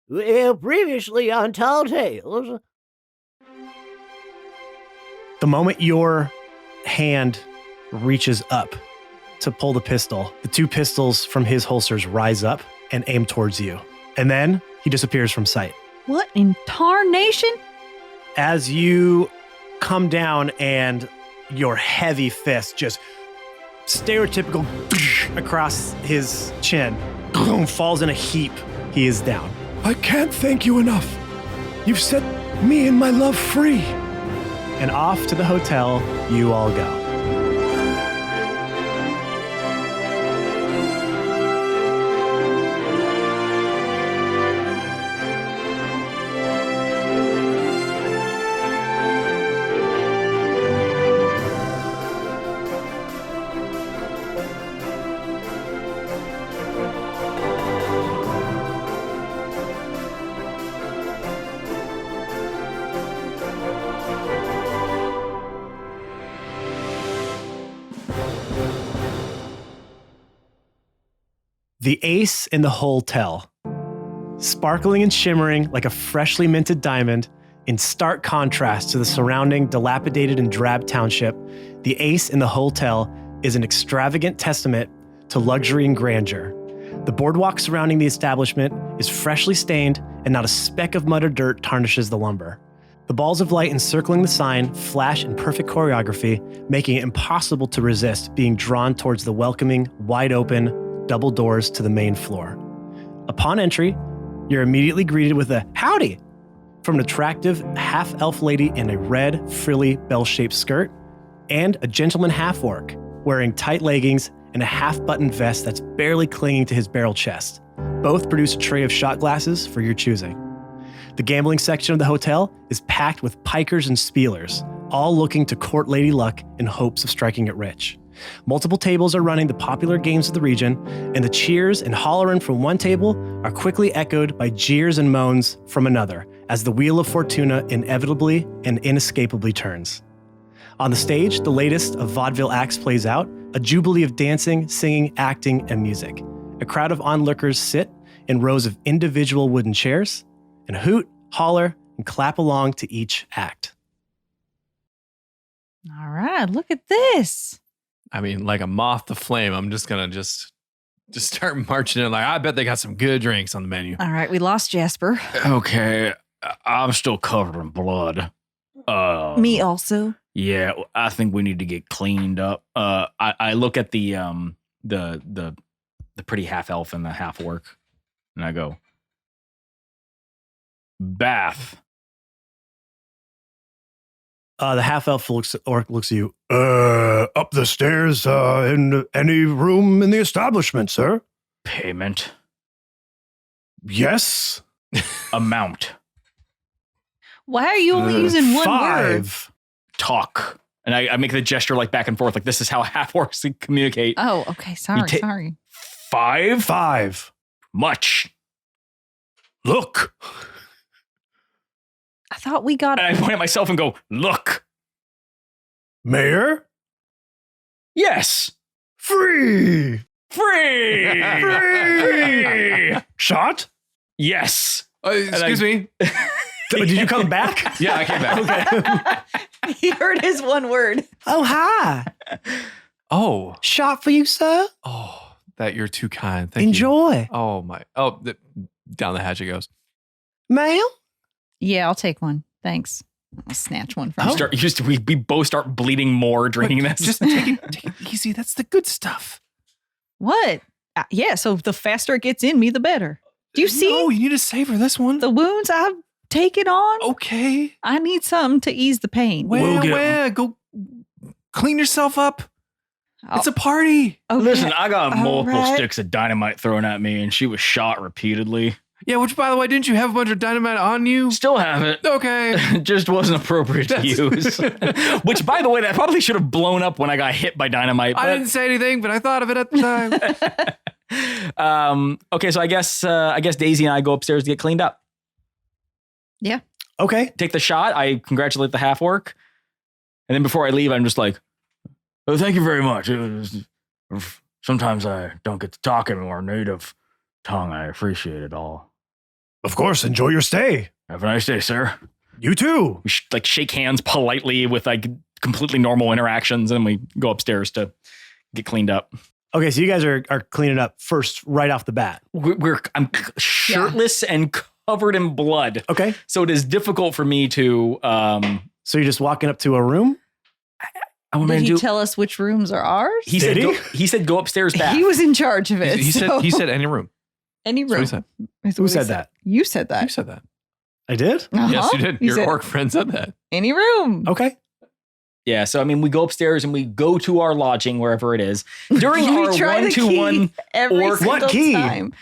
Well, previously on Tall Tales. The moment your hand reaches up to pull the pistol, the two pistols from his holsters rise up and aim towards you. And then he disappears from sight. What in tarnation? As you come down and your heavy fist just stereotypical across his chin, falls in a heap, he is down. I can't thank you enough. You've set me and my love free. And off to the hotel you all go. The ace in the hotel, sparkling and shimmering like a freshly minted diamond, in stark contrast to the surrounding dilapidated and drab township, the ace in the hotel is an extravagant testament to luxury and grandeur. The boardwalk surrounding the establishment is freshly stained, and not a speck of mud or dirt tarnishes the lumber. The balls of light encircling the sign flash in perfect choreography, making it impossible to resist being drawn towards the welcoming, wide-open, double doors to the main floor. Upon entry, you're immediately greeted with a howdy from an attractive half-elf lady in a red, frilly, bell-shaped skirt, and a gentleman half-orc wearing tight leggings and a half-buttoned vest that's barely clinging to his barrel chest. Both produce a tray of shot glasses for your choosing. The gambling section of the hotel is packed with pikers and spielers, all looking to court Lady Luck in hopes of striking it rich. Multiple tables are running the popular games of the region, and the cheers and hollering from one table are quickly echoed by jeers and moans from another as the wheel of Fortuna inevitably and inescapably turns. On the stage, the latest of vaudeville acts plays out, a jubilee of dancing, singing, acting, and music. A crowd of onlookers sit in rows of individual wooden chairs and hoot, holler, and clap along to each act. All right, look at this. I mean, like a moth to flame, I'm just gonna just start marching in. Like, I bet they got some good drinks on the menu. All right, we lost Jasper. Okay, I'm still covered in blood. Me also. Yeah, I think we need to get cleaned up. I look at the pretty half elf and the half orc, and I go, bath. The half-elf orc looks at you. Up the stairs, in any room in the establishment, sir? Payment. Yes. Amount. Why are you only using one word? 5. Talk. And I make the gesture like back and forth, like this is how half orcs communicate. Oh, okay. Sorry. 5? 5. Much. Look. I thought we got. And I point at myself and go, look. Mayor? Yes. Free. Free. Free. Shot? Yes. Excuse me. Did you come back? Yeah, I came back. Okay. He heard his one word. Oh, hi. Oh. Shot for you, sir. Oh, that you're too kind. Thank you. Enjoy. Oh, my. Oh, down the hatch it goes. Ma'am? Yeah, I'll take one. Thanks. I'll snatch one from We both start bleeding more drinking this. Just take it easy. That's the good stuff. What? Yeah, so the faster it gets in me, the better. Do you see? No, you need to savor this one. The wounds I've taken on? Okay. I need something to ease the pain. Where? Go clean yourself up. It's a party. Okay. Listen, I got All multiple right. sticks of dynamite thrown at me, and she was shot repeatedly. Yeah, which, by the way, didn't you have a bunch of dynamite on you? Still have it. Okay. Just wasn't appropriate to use. Which, by the way, that probably should have blown up when I got hit by dynamite. I didn't say anything, but I thought of it at the time. Okay, so I guess Daisy and I go upstairs to get cleaned up. Yeah. Okay. Take the shot. I congratulate the half orc. And then before I leave, I'm just like, oh, thank you very much. Sometimes I don't get to talk in our native tongue. I appreciate it all. Of course, enjoy your stay. Have a nice day, sir. You too. We like shake hands politely with like completely normal interactions, and we go upstairs to get cleaned up. Okay, so you guys are cleaning up first right off the bat. I'm shirtless and covered in blood. Okay. So it is difficult for me to So you're just walking up to a room? Did he tell us which rooms are ours? He said go upstairs back. He was in charge of it. He said any room. any room. That's what he said. Who said that? You said that. You said that. I did? Uh-huh. Yes, you did. He Your said, orc friend said that. any room. Okay. Yeah, so I mean, we go upstairs and we go to our lodging wherever it is. During our try the key 1-to-1 every orc, single what key? time.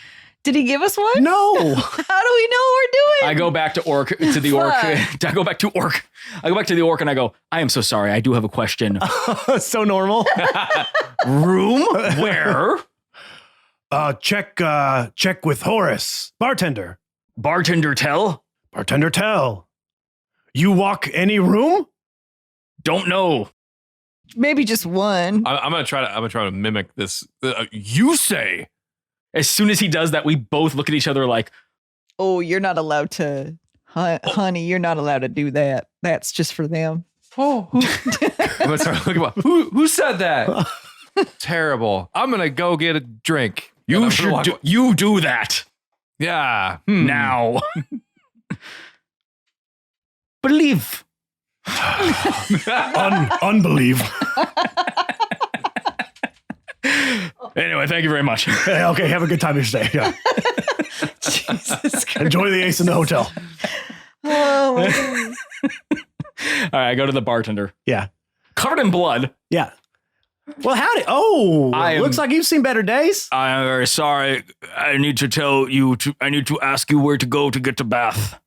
Did he give us one? No. How do we know what we're doing? I go back to the orc. I go back to the orc and I go, I am so sorry. I do have a question. So normal. Room? Where? Check with Horace, bartender. Bartender tell? Bartender, tell. You walk any room? Don't know. Maybe just one. I'm gonna try to mimic this. You say. As soon as he does that, we both look at each other like, Oh, you're not allowed to, honey. You're not allowed to do that. That's just for them. Oh, I'm gonna start looking about who said that. Terrible. I'm gonna go get a drink. you do that Yeah. now. Believe. Unbelieve. Anyway, thank you very much. Okay, have a good time your stay. Yeah. Jesus Christ. Enjoy the ace in the hotel. Oh, my God. All right, I go to the bartender. Yeah. Covered in blood. Yeah. Well, howdy. Oh, I looks am- like you've seen better days. I am very sorry. I need to ask you where to go to get to bath.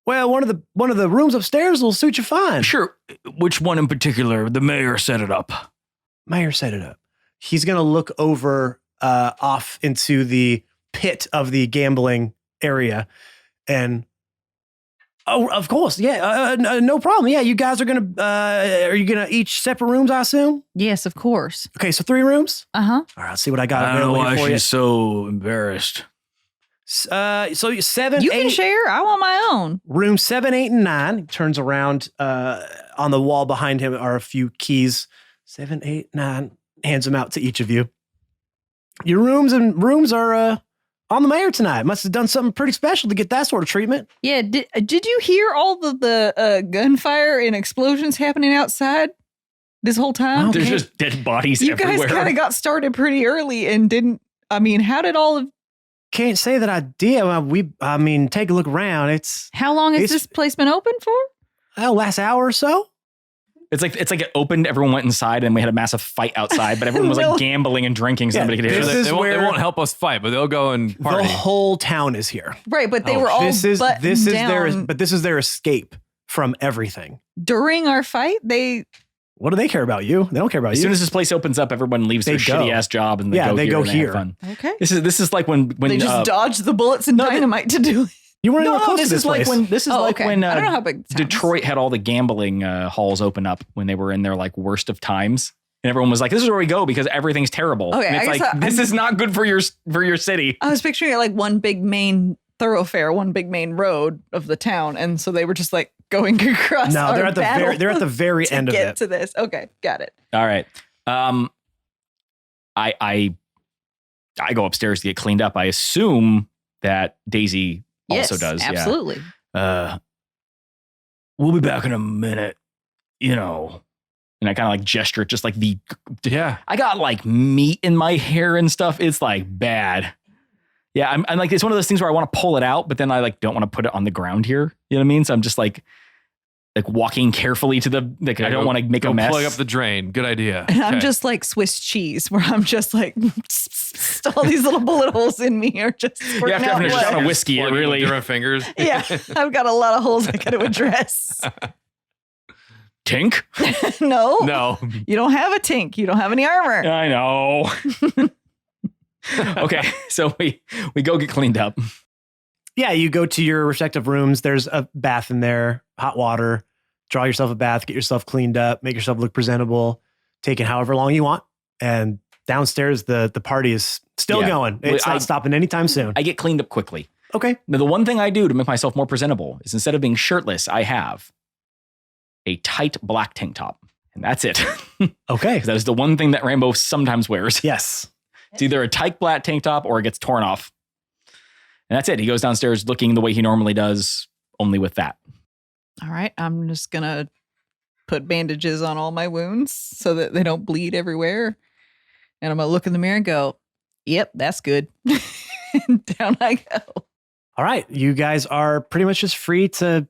Well, one of the rooms upstairs will suit you fine. Sure. Which one in particular? The mayor set it up. Mayor set it up. He's going to look over off into the pit of the gambling area. And, oh, of course. Yeah, no problem. Yeah, you guys are going to, are you going to each separate rooms, I assume? Yes, of course. Okay, so 3 rooms? Uh-huh. All right, let's see what I got I don't know available why here for you. she's so embarrassed. So 7, You 8, can share. I want my own. room 7, 8, and 9. He turns around. On the wall behind him are a few keys. 7, 8, 9. Hands them out to each of you. Your rooms are on the mayor tonight. Must have done something pretty special to get that sort of treatment. Yeah. Did you hear all the gunfire and explosions happening outside this whole time? Okay. There's just dead bodies You everywhere. guys kind of got started pretty early and didn't. I mean, how did all of? Can't say that I did. I mean, take a look around. How long has It's- this place been open for? Last hour or so. It's like it opened, everyone went inside, and we had a massive fight outside, but everyone was No. like gambling and drinking, so Yeah, nobody could hear this us. is They where- won't help us fight, but they'll go and The party. whole town is here. Right, but they Oh, were all This is buttoned down this is their escape from everything. during our fight. What do they care about you? They don't care about As you. soon as this place opens up, everyone leaves their They go. shitty ass job and they Yeah, go they here. go and they have here. fun. Okay. This is like when They just dodged the bullets and no, dynamite to do it. you weren't even no, close this to is this like place. when I don't know how big town is. Detroit had all the gambling halls open up when they were in their like worst of times, and everyone was like, "This is where we go because everything's terrible." Okay, and it's I like guess this is not good for your city. I was picturing it like one big main thoroughfare, one big main road of the town, and so they were just like going across. No, our they're at the battle they're at the very to end of get it. to this. Okay, got it. All right, I go upstairs to get cleaned up. I assume that Daisy also Yes, does. absolutely. Yeah. We'll be back in a minute. You know. And I kind of like gesture it, just like Yeah. I got like meat in my hair and stuff. It's like bad. Yeah, I'm like, it's one of those things where I want to pull it out, but then I like don't want to put it on the ground here. You know what I mean? So I'm just like walking carefully to the, like, I don't want to make a mess. Plug up the drain. Good idea. And I'm Okay. just like Swiss cheese, where I'm just like all these little bullet holes in me are just You squirting have to have out an blood. shot of whiskey. It Plugging with really. different fingers. Yeah, I've got a lot of holes I got to address. Tink? No, No. you don't have a tink. You don't have any armor. I know. Okay, so we go get cleaned up. Yeah, you go to your respective rooms. There's a bath in there, hot water. Draw yourself a bath, get yourself cleaned up, make yourself look presentable. Take it however long you want. And downstairs, the party is still Yeah. going. It's I- not stopping anytime soon. I get cleaned up quickly. Okay. Now, the one thing I do to make myself more presentable is instead of being shirtless, I have a tight black tank top. And that's it. Okay. That is the one thing that Rambo sometimes wears. Yes. It's either a tight black tank top or it gets torn off. And that's it. He goes downstairs looking the way he normally does, only with that. All right. I'm just going to put bandages on all my wounds so that they don't bleed everywhere. And I'm going to look in the mirror and go, yep, that's good. And down I go. All right. You guys are pretty much just free to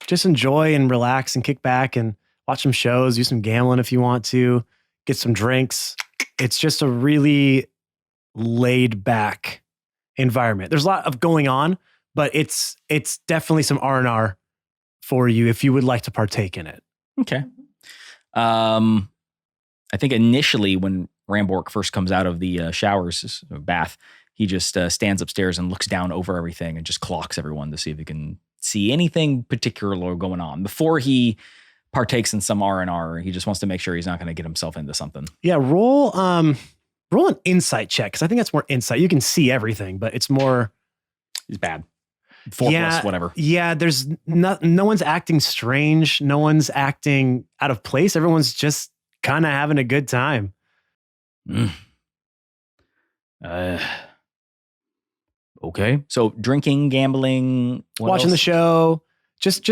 just enjoy and relax and kick back and watch some shows, do some gambling if you want to, get some drinks. It's just a really laid back environment. There's a lot of going on, but it's definitely some R&R for you if you would like to partake in it. Okay. I think initially when Rambork first comes out of the showers, bath, he just stands upstairs and looks down over everything and just clocks everyone to see if he can see anything particular going on. Before he partakes in some R&R, he just wants to make sure he's not going to get himself into something. Yeah, roll an insight check, because I think that's more insight. You can see everything, but it's more... He's bad. 4 plus whatever. Yeah, there's no one's acting strange. No one's acting out of place. Everyone's just kind of having a good time. Okay. So drinking, gambling, watching the show, just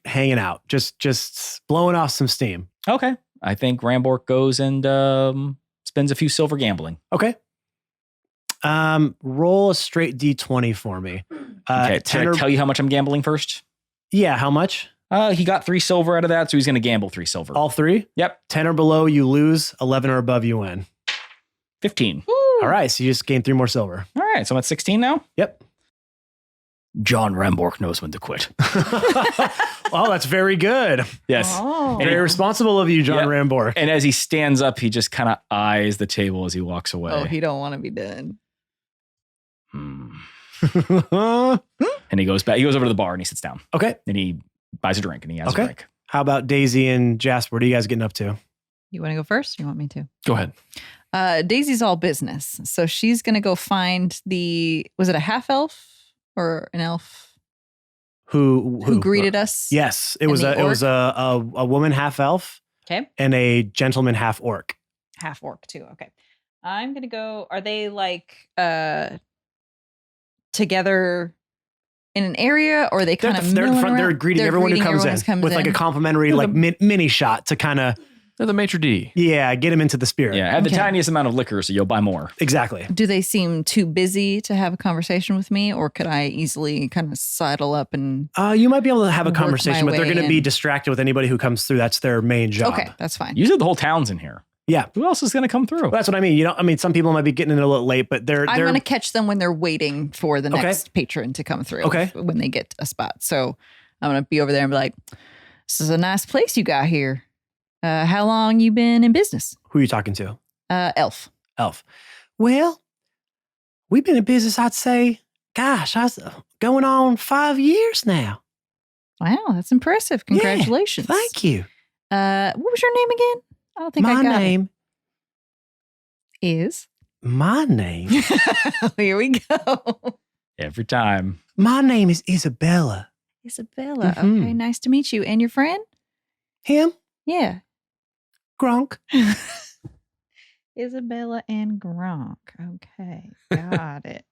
hanging out, just blowing off some steam. Okay. I think Rambork goes and spends a few silver gambling. Okay. Roll a straight D20 for me. Okay. Can I tell you how much I'm gambling first? Yeah. How much? He got 3 silver out of that, so he's going to gamble 3 silver. All 3? Yep. 10 or below, you lose. 11 or above, you win. 15. Woo. All right. So you just gained 3 more silver. All right. So I'm at 16 now? Yep. John Rambork knows when to quit. Oh, that's very good. Yes. Oh. Very responsible of you, John Rambork. And as he stands up, he just kind of eyes the table as he walks away. Oh, he don't want to be done. And he goes back. He goes over to the bar and he sits down. Okay. And he buys a drink and he has a drink. How about Daisy and Jasper? What are you guys getting up to? You want to go first? You want me to? Go ahead. Daisy's all business. So she's going to go find was it a half elf or an elf? Who greeted us? Yes. It was a woman half elf. Okay. And a gentleman half orc. Half orc too. Okay. I'm going to go. Are they like together in an area, or are they kind of they're in front? They're greeting everyone who comes in with like a complimentary like mini shot to kind of. They're the maitre d'. Yeah, get him into the spirit. Yeah, add the tiniest amount of liquor so you'll buy more. Exactly. Do they seem too busy to have a conversation with me, or could I easily kind of sidle up and? You might be able to have a work conversation, my but they're way going to be in. distracted with anybody who comes through. That's their main job. Okay, that's fine. You said the whole town's in here. Yeah. Who else is going to come through? Well, that's what I mean. Some people might be getting in a little late, but I'm going to catch them when they're waiting for the next patron to come through. Okay. When they get a spot. So I'm going to be over there and be like, this is a nice place you got here. How long you been in business? Who are you talking to? Elf. Well, we've been in business, I'd say, gosh, I was going on 5 years now. Wow, that's impressive. Congratulations. Yeah, thank you. What was your name again? I don't think I got My name is. My name. Here we go. Every time. My name is Isabella. Isabella. Mhm. Okay, nice to meet you. And your friend? Him? Yeah. Gronk. Isabella and Gronk. Okay, got it.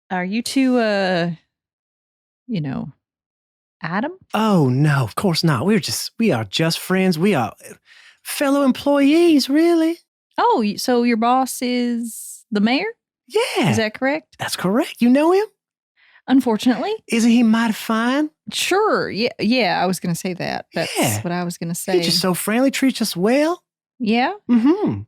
Are you two, Adam? Oh, no, of course not. We are just friends. We are fellow employees, really. Oh, so your boss is the mayor? Yeah. Is that correct? That's correct. You know him? Unfortunately. Isn't he mighty fine? Sure. Yeah, I was going to say that. That's what I was going to say. He's just so friendly, treats us well. Yeah? Mm-hmm.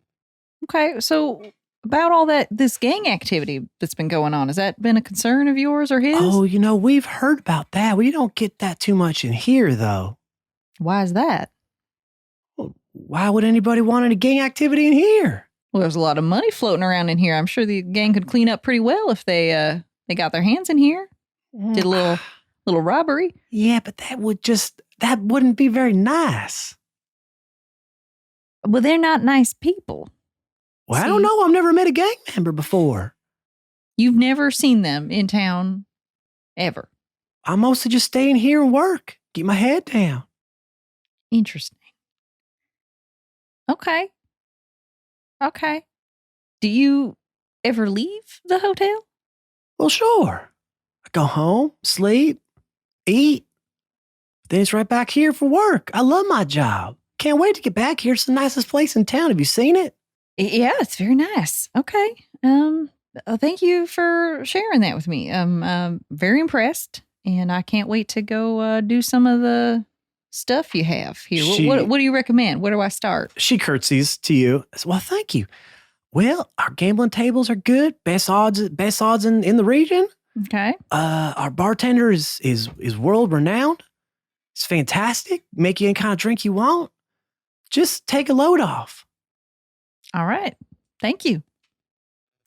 Okay, so about all this gang activity that's been going on, has that been a concern of yours or his? Oh, we've heard about that. We don't get that too much in here, though. Why is that? Well, why would anybody want any gang activity in here? Well, there's a lot of money floating around in here. I'm sure the gang could clean up pretty well if they got their hands in here. Did a little robbery. Yeah, but that wouldn't be very nice. Well, they're not nice people. Well, I don't know. I've never met a gang member before. You've never seen them in town ever. I'm mostly just staying here and work. Keep my head down. Interesting. Okay. Okay. Do you ever leave the hotel? Well, sure. I go home, sleep, eat. Then it's right back here for work. I love my job. Can't wait to get back here. It's the nicest place in town. Have you seen it? Yeah, it's very nice. Okay. Thank you for sharing that with me. I'm very impressed, and I can't wait to go do some of the stuff you have here. What do you recommend? Where do I start? She curtsies to you. I said, well, thank you. Well, our gambling tables are good. Best odds in the region. Okay. Our bartender is world renowned. It's fantastic. Make you any kind of drink you want. Just take a load off. All right. Thank you.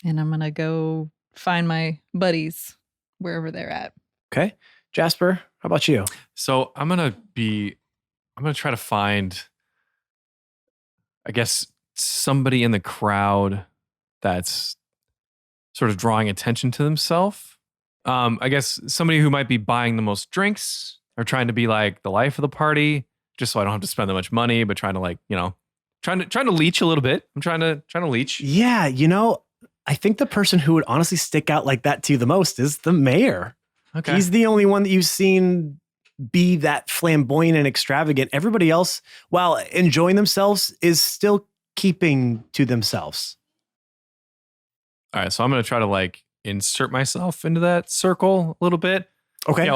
And I'm going to go find my buddies wherever they're at. Okay. Jasper, how about you? So I'm gonna try to find, I guess, somebody in the crowd that's sort of drawing attention to themselves. I guess somebody who might be buying the most drinks or trying to be like the life of the party, just so I don't have to spend that much money, but trying to like, trying to leech a little bit. I'm trying to leech. Yeah, I think the person who would honestly stick out like that to you the most is the mayor. Okay. He's the only one that you've seen be that flamboyant and extravagant. Everybody else, while enjoying themselves, is still keeping to themselves. All right, so I'm going to try to like insert myself into that circle a little bit. Okay.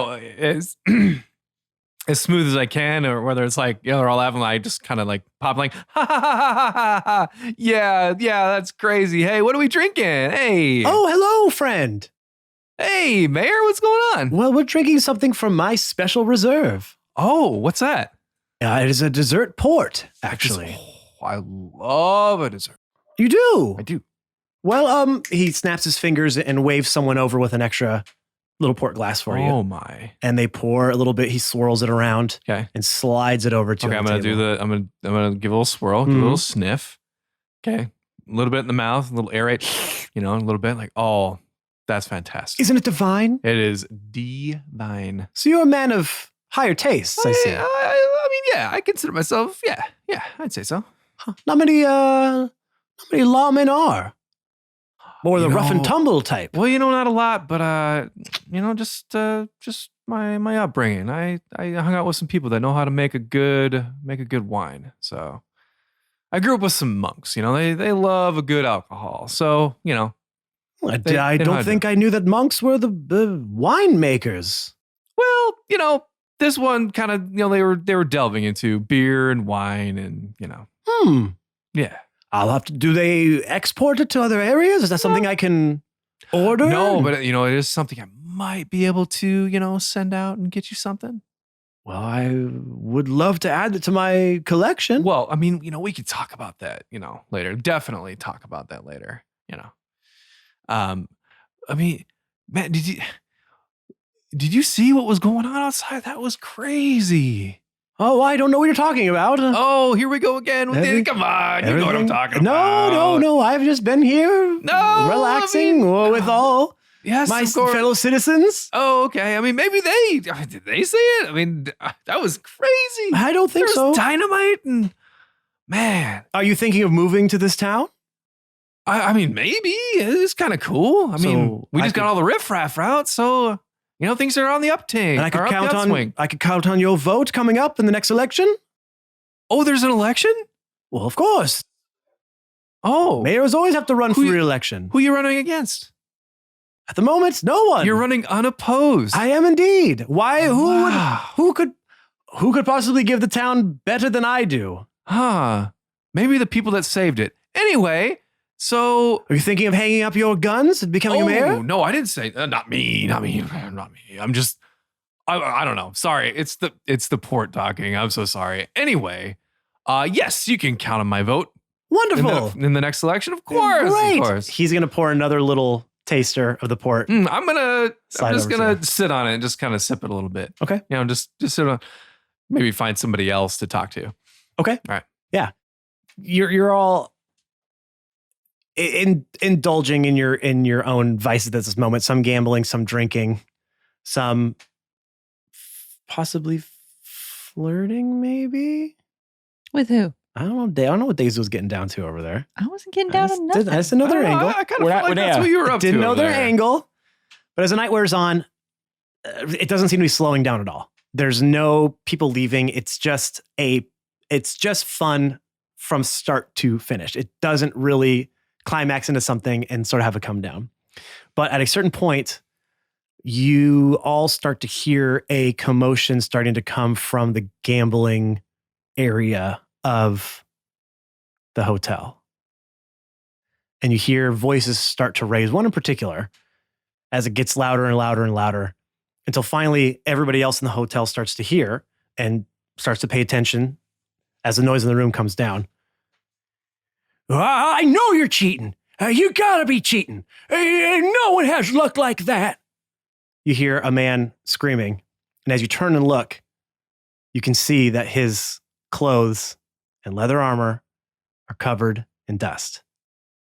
As smooth as I can, or whether it's like, they're all laughing, I just kind of like pop like, ha ha ha ha ha ha. Yeah, that's crazy. Hey, what are we drinking? Hey. Oh, hello, friend. Hey, Mayor, what's going on? Well, we're drinking something from my special reserve. Oh, what's that? It is a dessert port, actually. I love a dessert. You do? I do. Well, he snaps his fingers and waves someone over with an extra little port glass for you. Oh my. And they pour a little bit. He swirls it around. Okay. And slides it over to Okay, I'm the table. I'm gonna give a little swirl, give a little sniff. Okay. A little bit in the mouth, a little aerate, a little bit like, oh, that's fantastic. Isn't it divine? It is divine. So you're a man of higher tastes, I see. I mean, yeah, I consider myself, yeah, I'd say so. Huh. Not many lawmen are. More the rough and tumble type. Well, not a lot, but just my upbringing. I hung out with some people that know how to make a good wine. So I grew up with some monks. They love a good alcohol. So I don't think I knew that monks were the winemakers. Well, this one kind of they were delving into beer and wine and yeah. I'll have to. Do they export it to other areas? Is that something I can order? No, but it is something I might be able to send out and get you something. Well, I would love to add it to my collection. Well, I mean, we could talk about that, later. Definitely talk about that later. I mean, Matt, did you see what was going on outside? That was crazy. Oh, I don't know what you're talking about. Oh, here we go again. Come on, you know what I'm talking about. No. I've just been here relaxing with all my fellow citizens. Oh, okay. I mean, maybe did they see it? I mean, that was crazy. I don't think so. Dynamite and man. Are you thinking of moving to this town? I mean, maybe. It's kind of cool. I mean, we just got all the riffraff out, so things are on the uptake. And I could count on your vote coming up in the next election. Oh, there's an election? Well, of course. Oh. Mayors always have to run for re-election. Who are you running against? At the moment, no one. You're running unopposed. I am indeed. Why? Who could possibly give the town better than I do? Huh. Maybe the people that saved it. Anyway, so are you thinking of hanging up your guns and becoming a mayor? No, I didn't say not me. I'm just I don't know. Sorry. It's the port talking. I'm so sorry. Anyway, yes, you can count on my vote. Wonderful. In the next election, of course. Great. Of course. He's going to pour another little taster of the port. I'm just gonna sit on it and just kind of sip it a little bit. Okay. Just sit on. Maybe find somebody else to talk to. Okay. All right. Yeah. You're all indulging in your own vices at this moment. Some gambling, some drinking, some possibly flirting, maybe. With who? I don't know what Daisy was getting down to over there. I wasn't getting down to nothing. That's another angle. I kind We're of not- feel like we're that's not- what you were up to. Didn't know over their there. angle. But as the night wears on, it doesn't seem to be slowing down at all. There's no people leaving. It's just fun from start to finish. It doesn't really climax into something and sort of have a come down. But at a certain point, you all start to hear a commotion starting to come from the gambling area of the hotel. And you hear voices start to raise, one in particular, as it gets louder and louder and louder, until finally everybody else in the hotel starts to hear and starts to pay attention as the noise in the room comes down. I know you're cheating. You gotta be cheating. No one has luck like that. You hear a man screaming. And as you turn and look, you can see that his clothes and leather armor are covered in dust.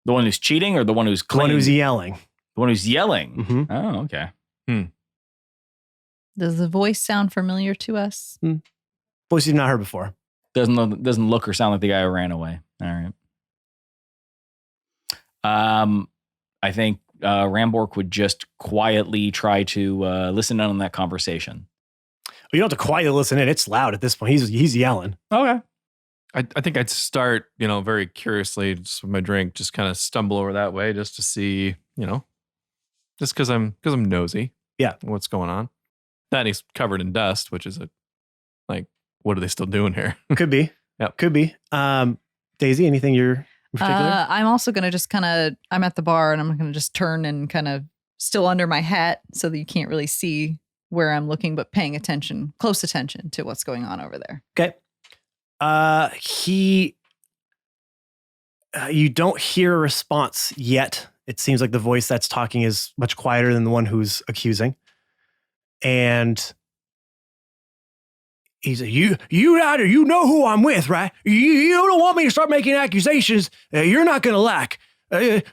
The one who's cheating or the one who's The one clean? who's yelling. The one who's yelling. Mhm. Oh, okay. Does the voice sound familiar to us? Voice you've not heard before. Doesn't look or sound like the guy who ran away. All right. I think Rambork would just quietly try to listen in on that conversation. You don't have to quietly listen in. It's loud at this point. He's yelling. Okay. I think I'd start, very curiously, just with my drink, just kind of stumble over that way, just to see, just because I'm nosy. Yeah. What's going on? That he's covered in dust, which is what are they still doing here? Could be. Yep. Could be. Daisy, anything you're in particular? I'm also going to just I'm at the bar and I'm going to just turn and kind of still under my hat so that you can't really see where I'm looking, but paying close attention to what's going on over there. Okay. You don't hear a response yet. It seems like the voice that's talking is much quieter than the one who's accusing. And he's like, you out there, you know who I'm with, right? You don't want me to start making accusations you're not going to like.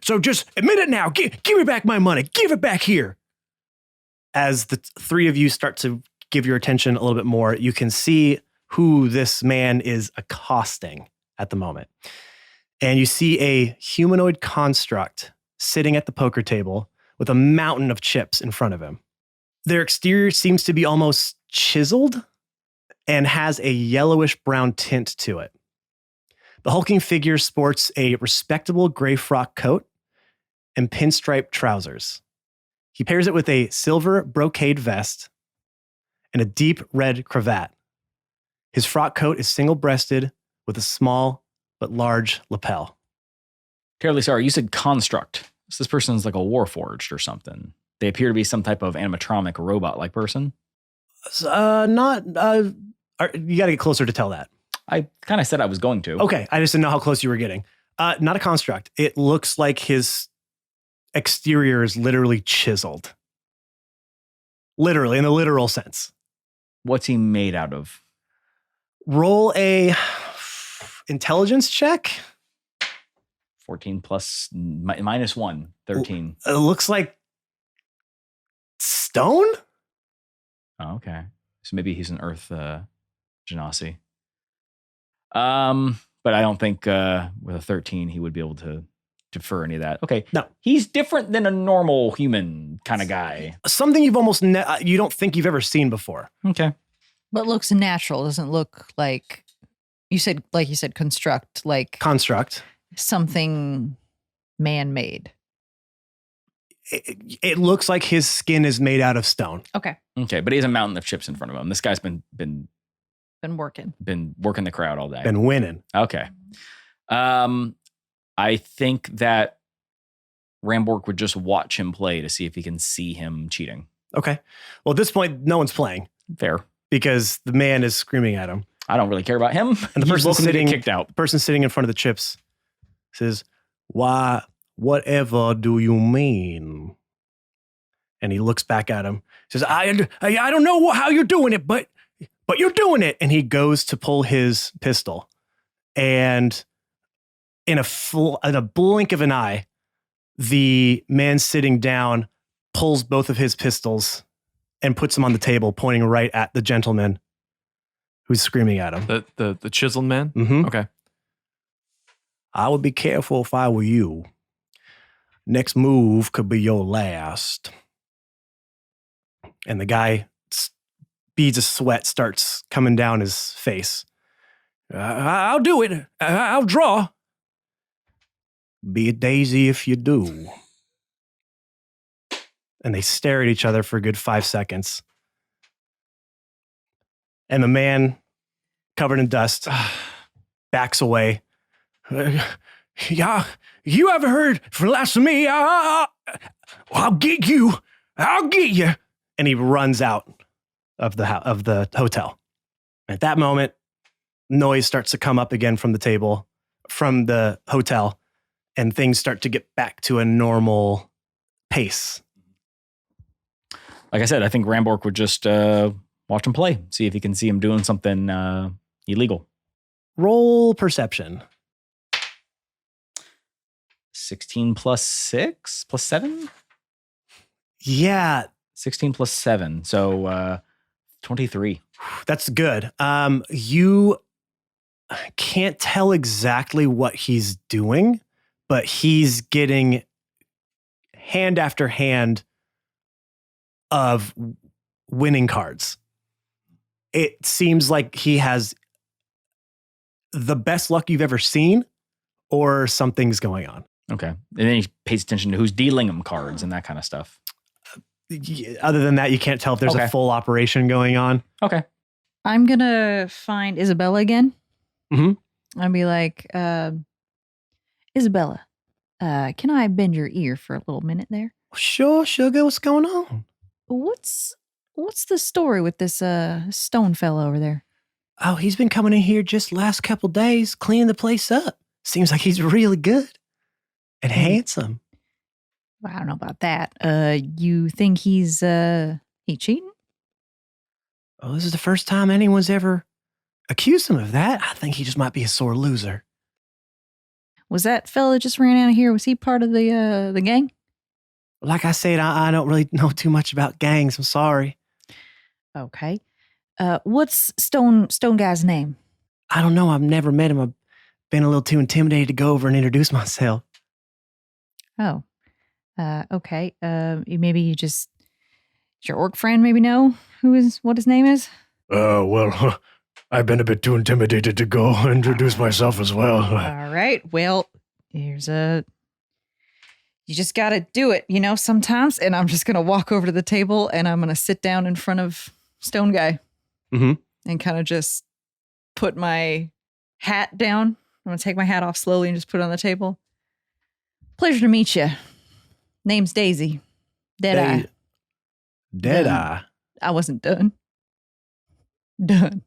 So just admit it now. Give me back my money. Give it back here. As the three of you start to give your attention a little bit more, you can see who this man is accosting at the moment. And you see a humanoid construct sitting at the poker table with a mountain of chips in front of him. Their exterior seems to be almost chiseled and has a yellowish brown tint to it. The hulking figure sports a respectable gray frock coat and pinstripe trousers. He pairs it with a silver brocade vest and a deep red cravat. His frock coat is single-breasted with a small but large lapel. Terribly sorry. You said construct. So this person's like a warforged or something. They appear to be some type of animatronic robot-like person. You got to get closer to tell that. I kind of said I was going to. Okay, I just didn't know how close you were getting. Not a construct. It looks like his exterior is literally chiseled. Literally, in the literal sense. What's he made out of? Roll a intelligence check. 14 plus minus 1, 13. It looks like stone? Oh, okay. So maybe he's an earth genasi. But I don't think with a 13 he would be able to defer any of that. Okay. No. He's different than a normal human kind of guy. Something you've almost you don't think you've ever seen before. Okay. But looks natural. Doesn't look like you said construct, like Construct. something man-made. It looks like his skin is made out of stone. Okay. Okay, but he has a mountain of chips in front of him. This guy's been Been working. working the crowd all day. Been winning. Okay. I think that Rambork would just watch him play to see if he can see him cheating. Okay. Well, at this point, no one's playing Fair. because the man is screaming at him. I don't really care about him. And the He's person welcome to get sitting kicked out. The person sitting in front of the chips says, "Why, whatever do you mean?" And he looks back at him. Says, I don't know how you're doing it, but you're doing it. And he goes to pull his pistol. And in a blink of an eye, the man sitting down pulls both of his pistols and puts him on the table, pointing right at the gentleman who's screaming at him. The chiseled man? Mm-hmm. Okay. I would be careful if I were you. Next move could be your last. And the guy, beads of sweat starts coming down his face. I'll do it. I'll draw. Be a daisy if you do. And they stare at each other for a good 5 seconds. And the man, covered in dust, backs away. Yeah, you haven't heard from Lasso me. I'll get you. I'll get you. And he runs out of the hotel. At that moment, noise starts to come up again from the hotel, and things start to get back to a normal pace. Like I said, I think Rambork would just watch him play, see if he can see him doing something illegal. Roll perception. 16 plus 6 plus 7? Yeah, 16 plus 7. So 23. that's good. You can't tell exactly what he's doing, but he's getting hand after hand of winning cards. It seems like he has the best luck you've ever seen, or something's going on. Okay. And then he pays attention to who's dealing him cards and that kind of stuff. Other than that, you can't tell if there's Okay. a full operation going on. Okay. I'm going to find Isabella again. Mhm. I'll be like, Isabella, can I bend your ear for a little minute there? Sure, sugar, what's going on? What's the story with this stone fella over there? Oh, he's been coming in here just last couple days, cleaning the place up. Seems like he's really good and handsome. Well, I don't know about that. You think he's he cheating? Oh, this is the first time anyone's ever accused him of that. I think he just might be a sore loser. Was that fella just ran out of here? Was he part of the gang? Like I said, I don't really know too much about gangs. I'm sorry. Okay. What's Stone Guy's name? I don't know. I've never met him. I've been a little too intimidated to go over and introduce myself. Oh. Okay. Maybe you just your orc friend maybe know what his name is? Well, I've been a bit too intimidated to go introduce myself as well. All right. Well, you just got to do it, sometimes. And I'm just going to walk over to the table and I'm going to sit down in front of Stone Guy and kind of just put my hat down. I'm going to take my hat off slowly and just put it on the table. Pleasure to meet you. Name's Daisy. Deadeye. Deadeye? I wasn't done. Done.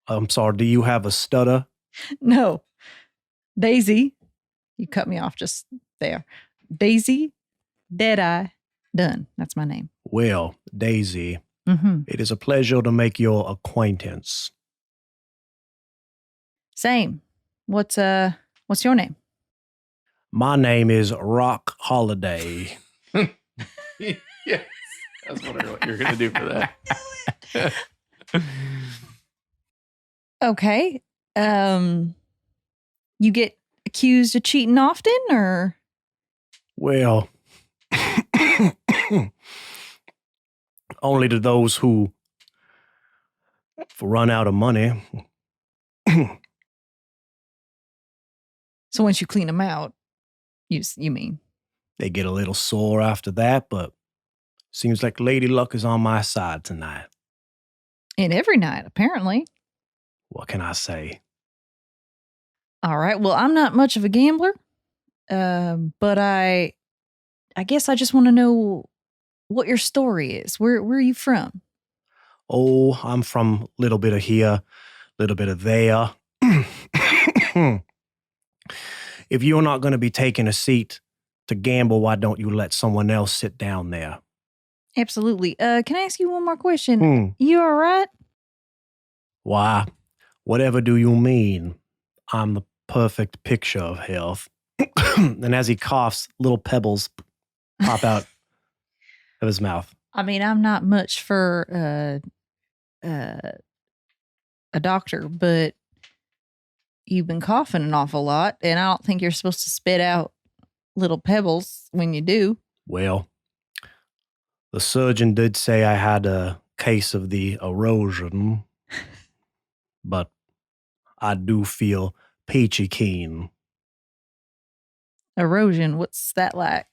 I'm sorry. Do you have a stutter? No. Daisy. You cut me off just there. Daisy. Deadeye. Done. That's my name. Well, Daisy, Mm-hmm. it is a pleasure to make your acquaintance. Same. What's your name? My name is Rock Holiday. Yes. I was wondering what you were going to do for that. Okay. You get accused of cheating often, or? Well, only to those who run out of money. So once you clean them out, you mean? They get a little sore after that, but seems like Lady Luck is on my side tonight. And every night, apparently. What can I say? All right. Well, I'm not much of a gambler, but I guess I just want to know what your story is. Where are you from? Oh, I'm from a little bit of here, little bit of there. If you're not going to be taking a seat to gamble, why don't you let someone else sit down there? Absolutely. Can I ask you one more question? You all right? Why, whatever do you mean? I'm the perfect picture of health. And as he coughs, little pebbles pop out of his mouth. I mean, I'm not much for a doctor, but you've been coughing an awful lot, and I don't think you're supposed to spit out little pebbles when you do. Well, the surgeon did say I had a case of the erosion, but I do feel peachy keen. Erosion, what's that like?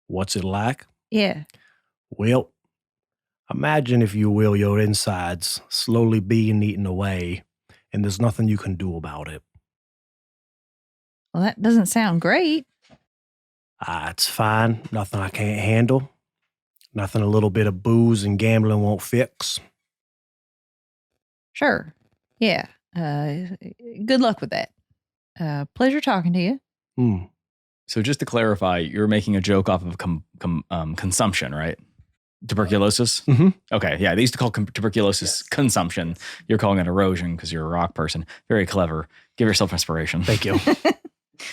What's it like? Yeah. Well, imagine, if you will, your insides slowly being eaten away, and there's nothing you can do about it. Well, that doesn't sound great. It's fine. Nothing I can't handle. Nothing a little bit of booze and gambling won't fix. Sure. Yeah. Good luck with that. Pleasure talking to you. So just to clarify, you're making a joke off of consumption, right? Tuberculosis? Mm-hmm. Okay, yeah. They used to call tuberculosis consumption. You're calling it erosion because you're a rock person. Very clever. Give yourself inspiration. Thank you.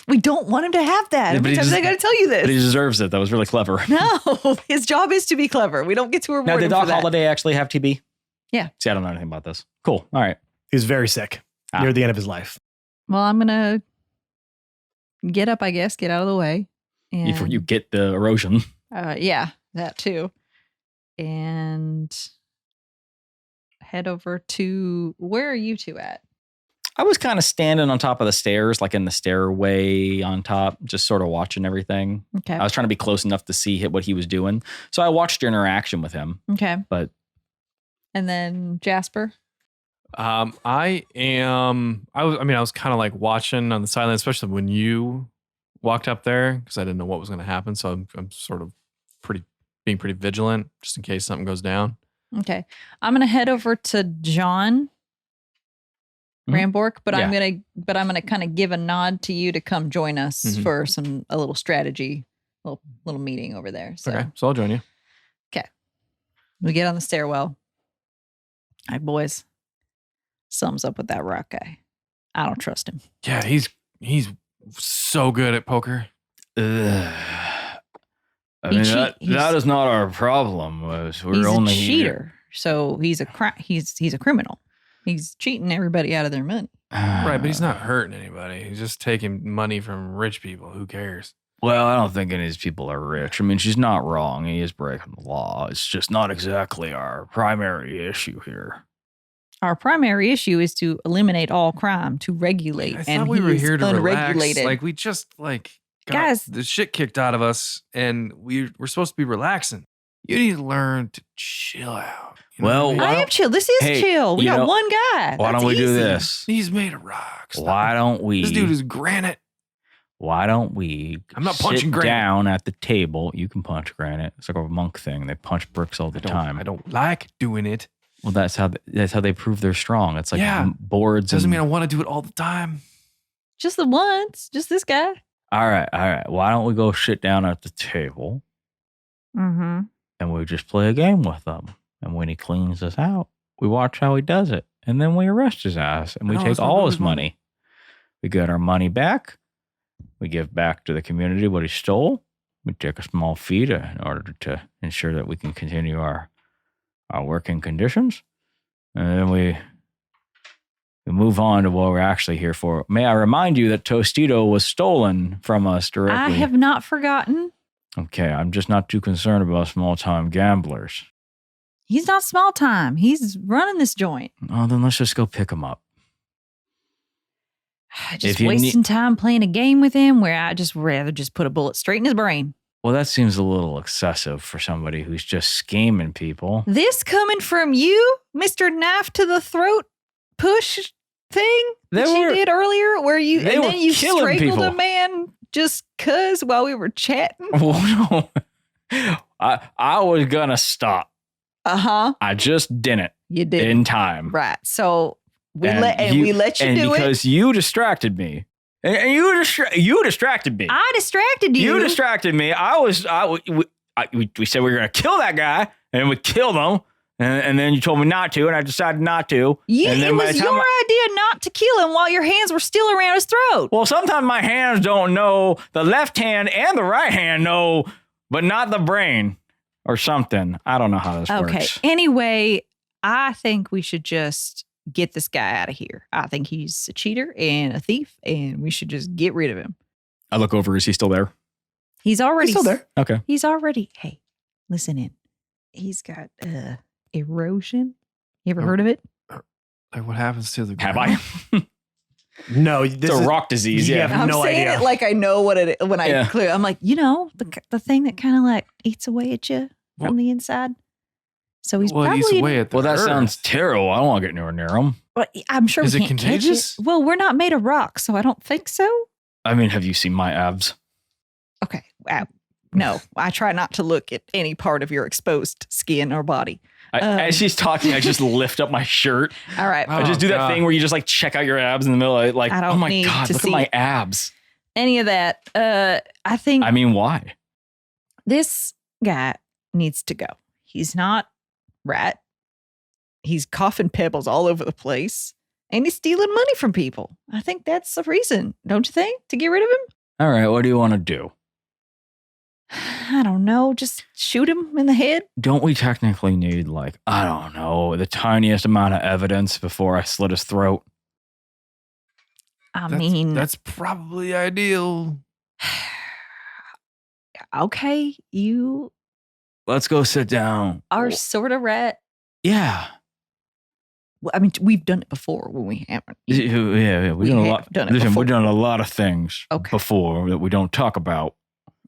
We don't want him to have that. Yeah, Every time I got to tell you But he this. deserves it. That was really clever. No, his job is to be clever. We don't get to reward Now, him did for Doc that. Holliday actually have TB? Yeah. See, I don't know anything about this. Cool. All right. He was very sick near the end of his life. Well, I'm going to get up, I guess, get out of the way. And, Before you get the erosion. yeah, that too. And head over to, where are you two at? I was kind of standing on top of the stairs, like in the stairway on top, just sort of watching everything. Okay. I was trying to be close enough to see what he was doing. So I watched your interaction with him. Okay. But And then Jasper? I was kind of like watching on the sideline, especially when you walked up there, because I didn't know what was going to happen. So I'm sort of being pretty vigilant just in case something goes down. Okay. I'm going to head over to John Rambork, but I'm going to kind of give a nod to you to come join us for a little strategy, little meeting over there. So. Okay. So I'll join you. Okay. We get on the stairwell. All right, boys. Something's up with that rock guy. I don't trust him. Yeah, he's so good at poker. I mean, that is not our problem. He's a cheater, so he's a criminal. He's cheating everybody out of their money. Right, but he's not hurting anybody. He's just taking money from rich people. Who cares? Well, I don't think any of these people are rich. I mean, she's not wrong. He is breaking the law. It's just not exactly our primary issue here. Our primary issue is to eliminate all crime, to regulate. I and thought we were here to unregulated. relax. Like we just got Guys, the shit kicked out of us, and we're supposed to be relaxing. You need to learn to chill out. You know what I mean? I am chill. This is chill. We got one guy. Why don't we do this? He's made of rock. Stop. Why don't we? This dude is granite. Why don't we? I'm not punching sit granite. down at the table. You can punch granite. It's like a monk thing. They punch bricks all the time. I don't like doing it. Well, that's how they prove they're strong. It's like boards. Doesn't mean I want to do it all the time. Just the once. Just this guy. All right. Why don't we go sit down at the table? Mm-hmm. And we just play a game with him. And when he cleans us out, we watch how he does it. And then we arrest his ass and we take all his money. We get our money back. We give back to the community what he stole. We take a small fee in order to ensure that we can continue our working conditions. And then we move on to what we're actually here for. May I remind you that Tostito was stolen from us directly. I have not forgotten. Okay, I'm just not too concerned about small-time gamblers. He's not small time. He's running this joint. Oh, then let's just go pick him up. Just wasting time playing a game with him where I just rather just put a bullet straight in his brain. Well, that seems a little excessive for somebody who's just scheming people. This coming from you, Mr. Knife to the Throat push thing that you did earlier where you strangled a man just cuz while we were chatting? Oh, no. I was gonna stop. Uh-huh. I just didn't. You did. In time. Right. So we let you do it. Because you distracted me. And you distracted me. I distracted you. You distracted me. We said we were going to kill that guy, and we killed him. And then you told me not to, and I decided not to. It was your idea not to kill him while your hands were still around his throat. Well, sometimes my hands don't know. The left hand and the right hand know, but not the brain. or something. I don't know how this Okay. works. Anyway, I think we should just get this guy out of here. I think he's a cheater and a thief, and we should just get rid of him. I look over. Is he still there? He's already He's still there. Okay. He's already. Hey, listen in. He's got erosion. You ever Oh. heard of it? Like what happens to the Have ground? I? No, It's a rock disease. Yeah. Yeah. I have I'm no saying idea. it like I know what it is. When I Yeah. clear, I'm like, the thing that kind of like eats away at you Well- from the inside. So he's Well, probably. he's away at the Well, that earth. sounds terrible. I don't want to get nowhere near him. Well, I'm sure Is we it can't contagious? catch it. Well, we're not made of rock, so I don't think so. I mean, have you seen my abs? Okay. No, I try not to look at any part of your exposed skin or body. As she's talking, I just lift up my shirt. All right. Oh, I just do that God. thing where you just like check out your abs in the middle. Like, I don't oh my need God, to look see at my it. abs. Any of that. I think I mean, why? this guy needs to go. He's not rat. He's coughing pebbles all over the place. And he's stealing money from people. I think that's the reason, don't you think? To get rid of him? All right, what do you want to do? I don't know. Just shoot him in the head. Don't we technically need, like, I don't know, the tiniest amount of evidence before I slit his throat? I That's- mean, that's probably ideal. okay, you Let's go sit down. are sort of rat. Yeah. Well, I mean, we've done it before when we haven't. Yeah. We We've done a have lot. done it Listen, before. we've done a lot of things Okay. before that we don't talk about.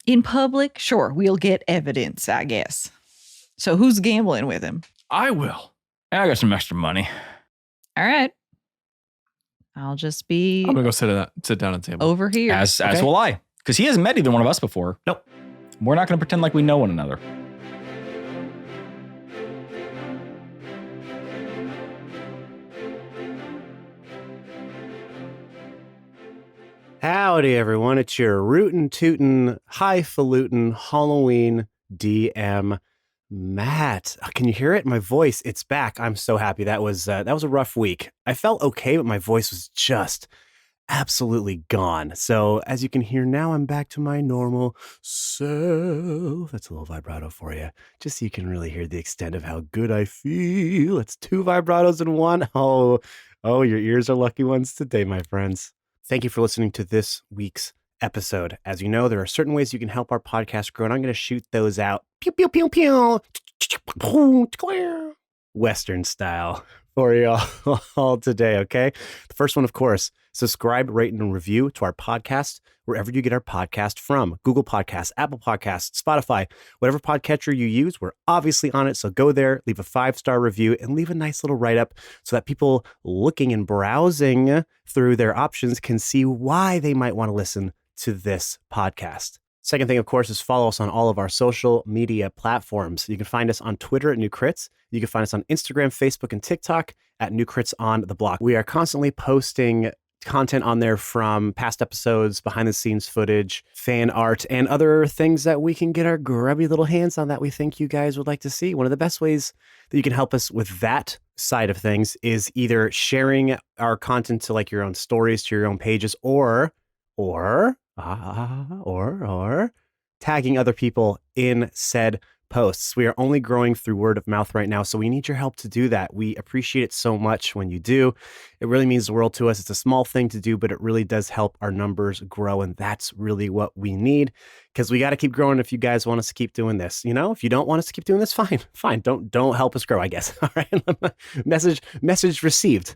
In public, sure, we'll get evidence, I guess. So who's gambling with him? I will. I got some extra money. All right. I'll just be I'm gonna go sit down at the table. over here. As Okay. will I. Because he hasn't met either one of us before. Nope. We're not going to pretend like we know one another. Howdy, everyone. It's your rootin' tootin' highfalutin Halloween DM, Matt. Can you hear it? My voice, it's back. I'm so happy. That was a rough week. I felt okay, but my voice was just absolutely gone. So as you can hear now, I'm back to my normal self. That's a little vibrato for you, just so you can really hear the extent of how good I feel. It's 2 vibratos in one. Oh, your ears are lucky ones today, my friends. Thank you for listening to this week's episode. As you know, there are certain ways you can help our podcast grow, and I'm going to shoot those out. Pew, pew, pew, pew. Western style for you all today, okay? The first one, of course, subscribe, rate, and review to our podcast wherever you get our podcast from. Google Podcasts, Apple Podcasts, Spotify, whatever podcatcher you use, we're obviously on it. So go there, leave a 5-star review, and leave a nice little write-up so that people looking and browsing through their options can see why they might want to listen to this podcast. Second thing, of course, is follow us on all of our social media platforms. You can find us on Twitter at New Crits. You can find us on Instagram, Facebook, and TikTok at New Crits on the Block. We are constantly posting content on there from past episodes, behind the scenes footage, fan art, and other things that we can get our grubby little hands on that we think you guys would like to see. One of the best ways that you can help us with that side of things is either sharing our content to like your own stories, to your own pages, or tagging other people in said posts. We are only growing through word of mouth right now, so we need your help to do that. We appreciate it so much when you do. It really means the world to us. It's a small thing to do, but it really does help our numbers grow, and that's really what we need, because we got to keep growing if you guys want us to keep doing this. You know, if you don't want us to keep doing this, fine. Don't help us grow, I guess. All right. Message received.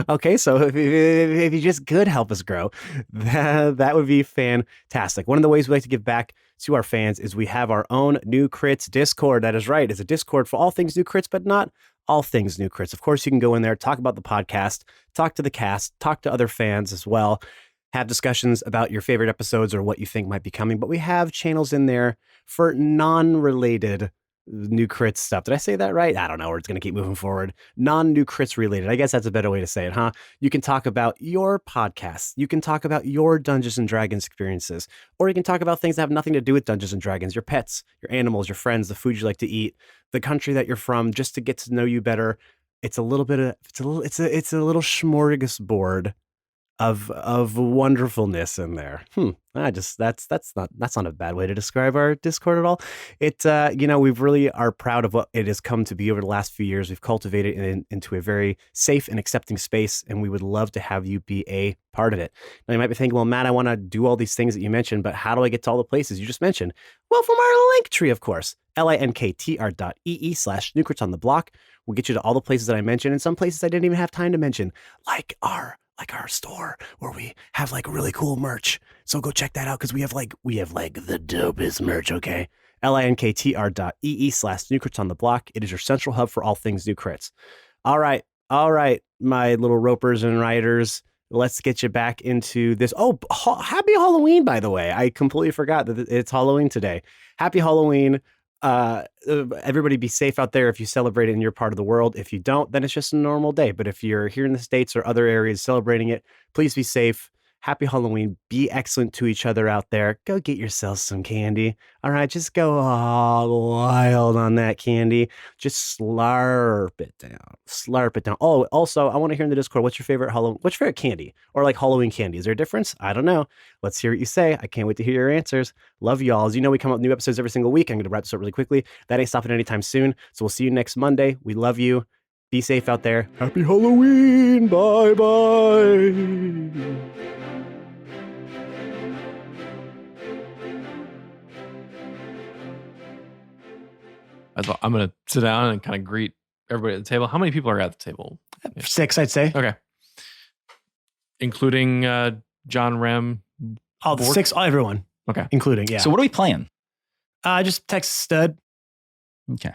Okay, so if you just could help us grow, that would be fantastic. One of the ways we like to give back to our fans is we have our own New Crits Discord. That is right. It's a Discord for all things New Crits, but not all things New Crits. Of course, you can go in there, talk about the podcast, talk to the cast, talk to other fans as well, have discussions about your favorite episodes or what you think might be coming. But we have channels in there for non-related New Crits stuff. Did I say that right? I don't know. We're just going to keep moving forward. Non-New Crits related. I guess that's a better way to say it, huh? You can talk about your podcasts. You can talk about your Dungeons and Dragons experiences, or you can talk about things that have nothing to do with Dungeons and Dragons, your pets, your animals, your friends, the food you like to eat, the country that you're from, just to get to know you better. It's a little bit of, it's a little smorgasbord of wonderfulness in there. That's not a bad way to describe our Discord at all. It we really are proud of what it has come to be over the last few years. We've cultivated it into a very safe and accepting space, and we would love to have you be a part of it. Now you might be thinking, well, Matt, I want to do all these things that you mentioned, but how do I get to all the places you just mentioned? Well, from our link tree, of course, linktr.ee/Snookers on the block. We'll get you to all the places that I mentioned, and some places I didn't even have time to mention, like our store where we have like really cool merch. So go check that out because we have like the dopest merch, okay? linktr.ee/Snookers on the block. It is your central hub for all things New Crits. All right, my little ropers and riders. Let's get you back into this. Oh, happy Halloween, by the way. I completely forgot that it's Halloween today. Happy Halloween. Everybody be safe out there if you celebrate it in your part of the world. If you don't, then it's just a normal day. But if you're here in the States or other areas celebrating it, please be safe. Happy Halloween. Be excellent to each other out there. Go get yourself some candy. All right, just go all wild on that candy. Just slurp it down. Slurp it down. Oh, also, I want to hear in the Discord, what's your favorite candy? Or like Halloween candy? Is there a difference? I don't know. Let's hear what you say. I can't wait to hear your answers. Love y'all. As you know, we come up with new episodes every single week. I'm going to wrap this up really quickly. That ain't stopping anytime soon. So we'll see you next Monday. We love you. Be safe out there. Happy Halloween. Bye-bye. I'm going to sit down and kind of greet everybody at the table. How many people are at the table? 6, I'd say. Okay. Including John Rem. All the 6, everyone. Okay. Including, yeah. So what are we playing? Just text stud. Okay.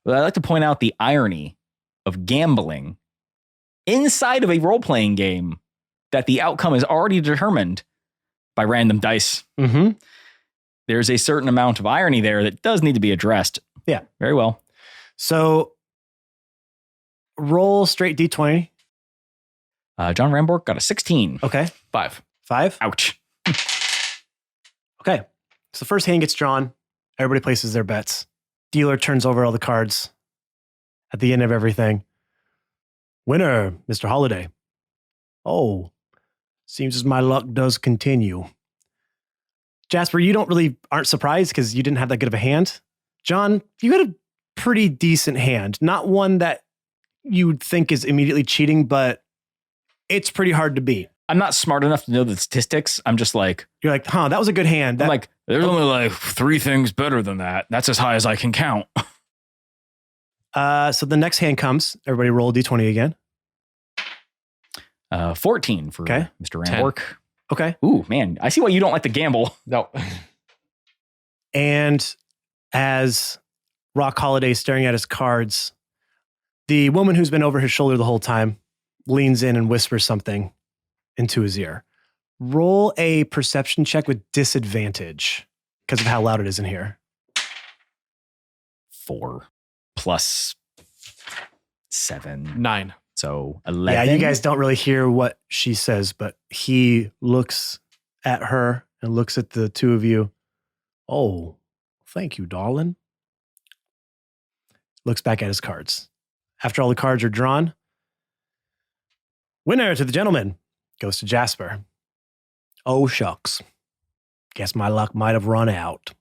Well, I'd like to point out the irony of gambling inside of a role-playing game that the outcome is already determined by random dice. Mm-hmm. There's a certain amount of irony there that does need to be addressed. Yeah. Very well. So roll straight D20. John Ramborg got a 16. Okay. 5. Ouch. Okay. So the first hand gets drawn. Everybody places their bets. Dealer turns over all the cards. At the end of everything. Winner, Mr. Holiday. Oh, seems as my luck does continue. Jasper, you aren't surprised because you didn't have that good of a hand. John, you had a pretty decent hand. Not one that you would think is immediately cheating, but it's pretty hard to beat. I'm not smart enough to know the statistics. I'm just like... You're like, that was a good hand. I'm like, there's only like 3 things better than that. That's as high as I can count. So the next hand comes. Everybody roll a D20 again. 14 for okay. Mr. Ramborg. Okay. Ooh, man. I see why you don't like to gamble. No. And as Rock Holiday is staring at his cards, the woman who's been over his shoulder the whole time leans in and whispers something into his ear. Roll a perception check with disadvantage because of how loud it is in here. 4 plus 7. 9. So 11. Yeah, you guys don't really hear what she says, but he looks at her and looks at the two of you. Oh, thank you, darling. Looks back at his cards. After all the cards are drawn, winner to the gentleman goes to Jasper. Oh, shucks. Guess my luck might have run out.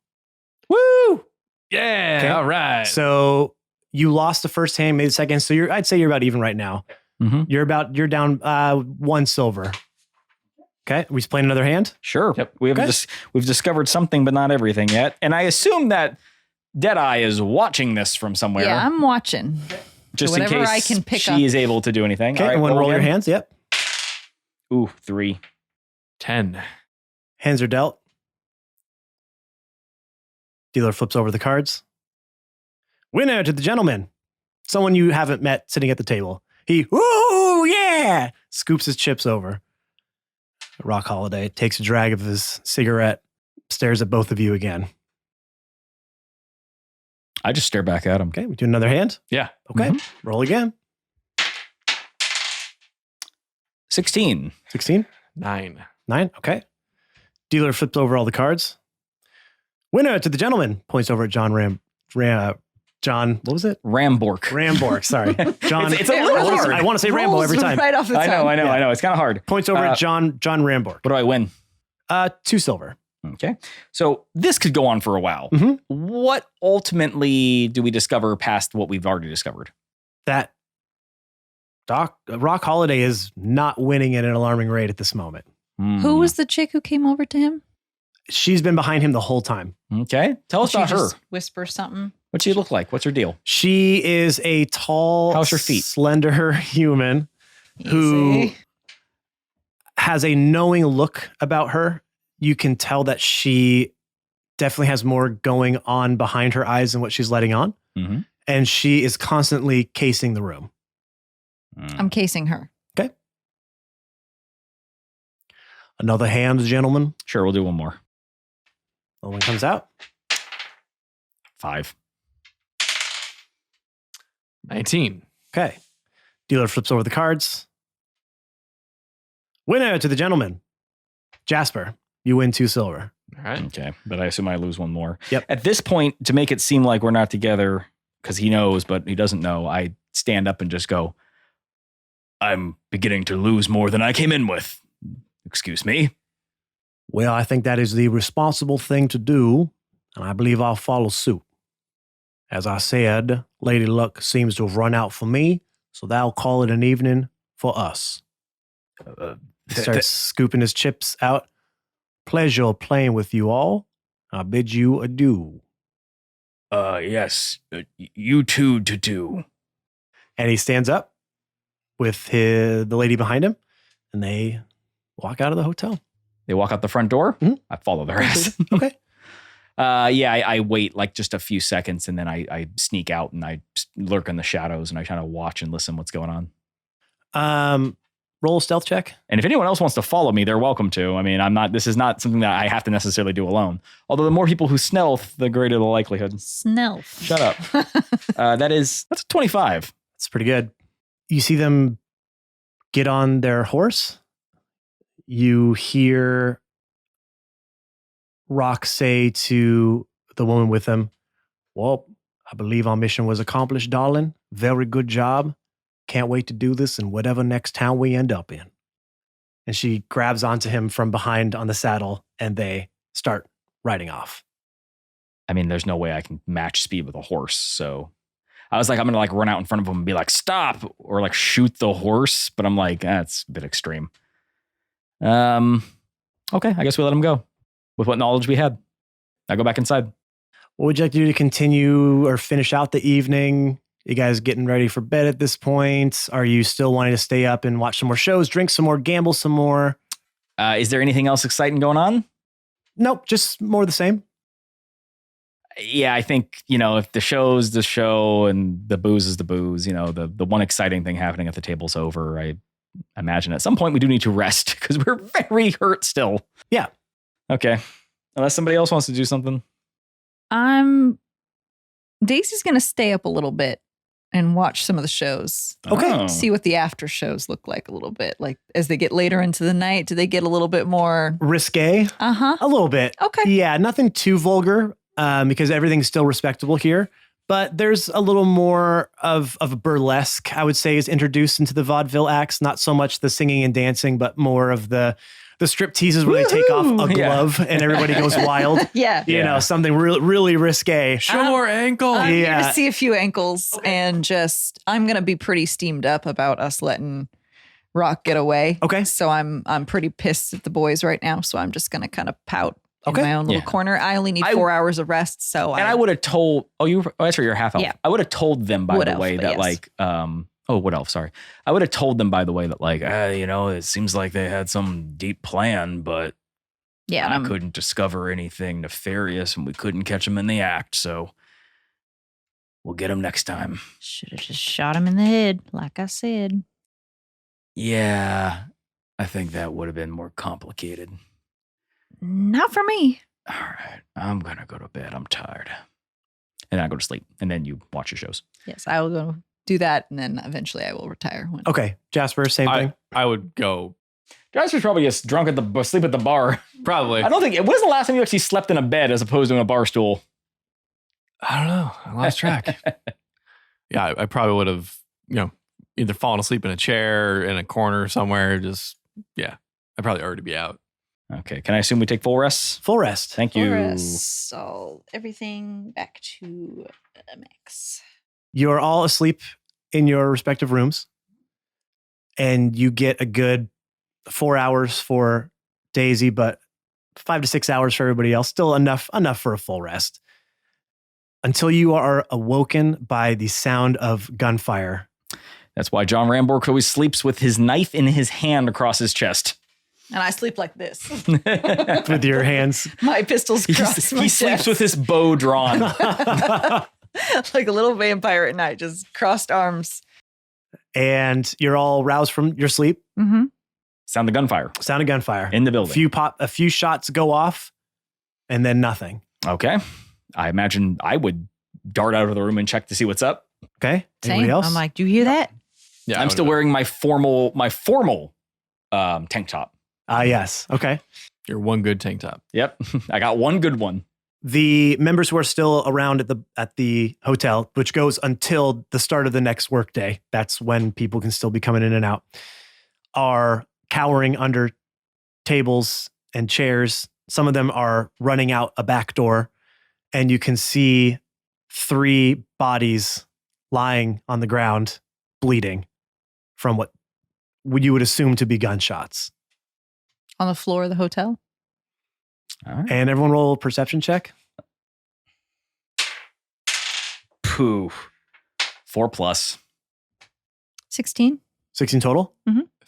Woo! Yeah, Okay. all right. So you lost the first hand, made the second. So I'd say you're about even right now. Mm-hmm. You're down 1 silver. Okay, are we playing another hand? Sure. Yep. We've discovered something, but not everything yet. And I assume that Deadeye is watching this from somewhere. Yeah, I'm watching. Just So in whatever case I can pick she up. is able to do anything. Okay, All right, everyone roll your again. hands. Yep. Ooh, 3. 10. Hands are dealt. Dealer flips over the cards. Winner to the gentleman. Someone you haven't met sitting at the table. He, ooh, yeah, scoops his chips over. Rock Holiday takes a drag of his cigarette, stares at both of you again. I just stare back at him. Okay, we do another hand. Yeah. Okay, roll again. 16. 16. 9. 9. Okay. Dealer flips over all the cards. Winner to the gentleman. Points over at John John, what was it? Rambork. Rambork, sorry. John. It's a little hard. I want to say Rambo Rolls every time. Right off the I tongue. know. It's kind of hard. Points over at John Rambork. What do I win? 2 silver. Okay. So this could go on for a while. Mhm. What ultimately do we discover past what we've already discovered? That Rock Holiday is not winning at an alarming rate at this moment. Who was the chick who came over to him? She's been behind him the whole time. Okay. Tell us She about her. just whisper something. What's she look like? What's her deal? She is a tall, How's her feet? slender human who Easy. has a knowing look about her. You can tell that she definitely has more going on behind her eyes than what she's letting on. Mm-hmm. And she is constantly casing the room. I'm casing her. Another hand, gentlemen. Sure, we'll do one more. The one comes out. 5. 19. Okay. Dealer flips over the cards. Winner to the gentleman. Jasper, you win 2 silver. All right. Okay. But I assume I lose one more. Yep. At this point, to make it seem like we're not together, because he knows, but he doesn't know, I stand up and just go, I'm beginning to lose more than I came in with. Excuse me. Well, I think that is the responsible thing to do, and I believe I'll follow suit. As I said, Lady Luck seems to have run out for me, so that'll call it an evening for us. He starts scooping his chips out. Pleasure playing with you all. I bid you adieu. Yes. You too, to do. And he stands up with the lady behind him, and they walk out of the hotel. They walk out the front door. Mhm. I follow their ass. Okay. I wait like just a few seconds, and then I sneak out and I lurk in the shadows and I kind of watch and listen what's going on. Roll a stealth check. And if anyone else wants to follow me, they're welcome to. I mean, this is not something that I have to necessarily do alone. Although the more people who stealth, the greater the likelihood. Snelf. Shut up. That's a 25. That's pretty good. You see them get on their horse. You hear Rock say to the woman with him, well, I believe our mission was accomplished, darling. Very good job. Can't wait to do this in whatever next town we end up in. And she grabs onto him from behind on the saddle, and they start riding off. I mean, there's no way I can match speed with a horse. So I was like, I'm going to like run out in front of him and be like, stop, or like shoot the horse. But I'm like, that's a bit extreme. Okay, I guess we let him go with what knowledge we had. I go back inside. What would you like to do to continue or finish out the evening? You guys getting ready for bed at this point? Are you still wanting to stay up and watch some more shows, drink some more, gamble some more? Is there anything else exciting going on? Nope, just more of the same. Yeah, I think, if the show's the show and the booze is the booze, the one exciting thing happening at the table's over. I imagine at some point we do need to rest because we're very hurt still. Yeah. Okay. Unless somebody else wants to do something. Daisy's going to stay up a little bit and watch some of the shows. Okay. Oh. See what the after shows look like a little bit. Like as they get later into the night, do they get a little bit more? Risque? Uh-huh. A little bit. Okay. Yeah, nothing too vulgar because everything's still respectable here. But there's a little more of a burlesque, I would say, is introduced into the vaudeville acts. Not so much the singing and dancing, but more of the strip teases where they take off a glove and everybody goes wild. Yeah. You know, something really risque. Show more ankle. I'm here Yeah. to see a few ankles and I'm going to be pretty steamed up about us letting Rock get away. Okay. So I'm pretty pissed at the boys right now. So I'm just going to kind of pout in Okay. my own little Yeah. corner. I only need 4 hours of rest. So And I would have told, that's right, you're half elf. Yeah. I would have told them, by Wood the elf, way, but that yes. Wood elf, sorry. I would have told them, by the way, that it seems like they had some deep plan, but yeah, I couldn't discover anything nefarious and we couldn't catch them in the act. So we'll get them next time. should have just shot him in the head, like I said. Yeah, I think that would have been more complicated. Not for me. All right, I'm going to go to bed. I'm tired. And I go to sleep. And then you watch your shows. Yes, I will go do that, and then eventually I will retire. Okay, Jasper, same thing. I would go Jasper's probably just drunk asleep at the bar. probably. I don't think, when was the last time you actually slept in a bed as opposed to in a bar stool? I don't know. I lost track. Yeah, I probably would have, either fallen asleep in a chair in a corner somewhere. I'd probably already be out. Okay. Can I assume we take full rests? Full rest. Thank you. So everything back to max. You're all asleep in your respective rooms, and you get a good 4 hours for Daisy, but 5 to 6 hours for everybody else. Still enough for a full rest. Until you are awoken by the sound of gunfire. That's why John Rambork always sleeps with his knife in his hand across his chest. And I sleep like this. With your hands. My pistols crossed my He sleeps chest. with his bow drawn. Like a little vampire at night, just crossed arms. And you're all roused from your sleep. Mm-hmm. Sound the gunfire Sound of gunfire. in the building. A few shots go off, and then nothing. Okay. I imagine I would dart out of the room and check to see what's up. Okay. Same. Anybody else? I'm like, do you hear that? Yeah, I'm still wearing my formal tank top. Yes. Okay. You're one good tank top. Yep. I got one good one. The members who are still around at the hotel, which goes until the start of the next workday, that's when people can still be coming in and out, are cowering under tables and chairs. Some of them are running out a back door, and you can see 3 bodies lying on the ground, bleeding from what you would assume to be gunshots. On the floor of the hotel? All right. And everyone roll a perception check. Pooh. 4+. 16. 16 total?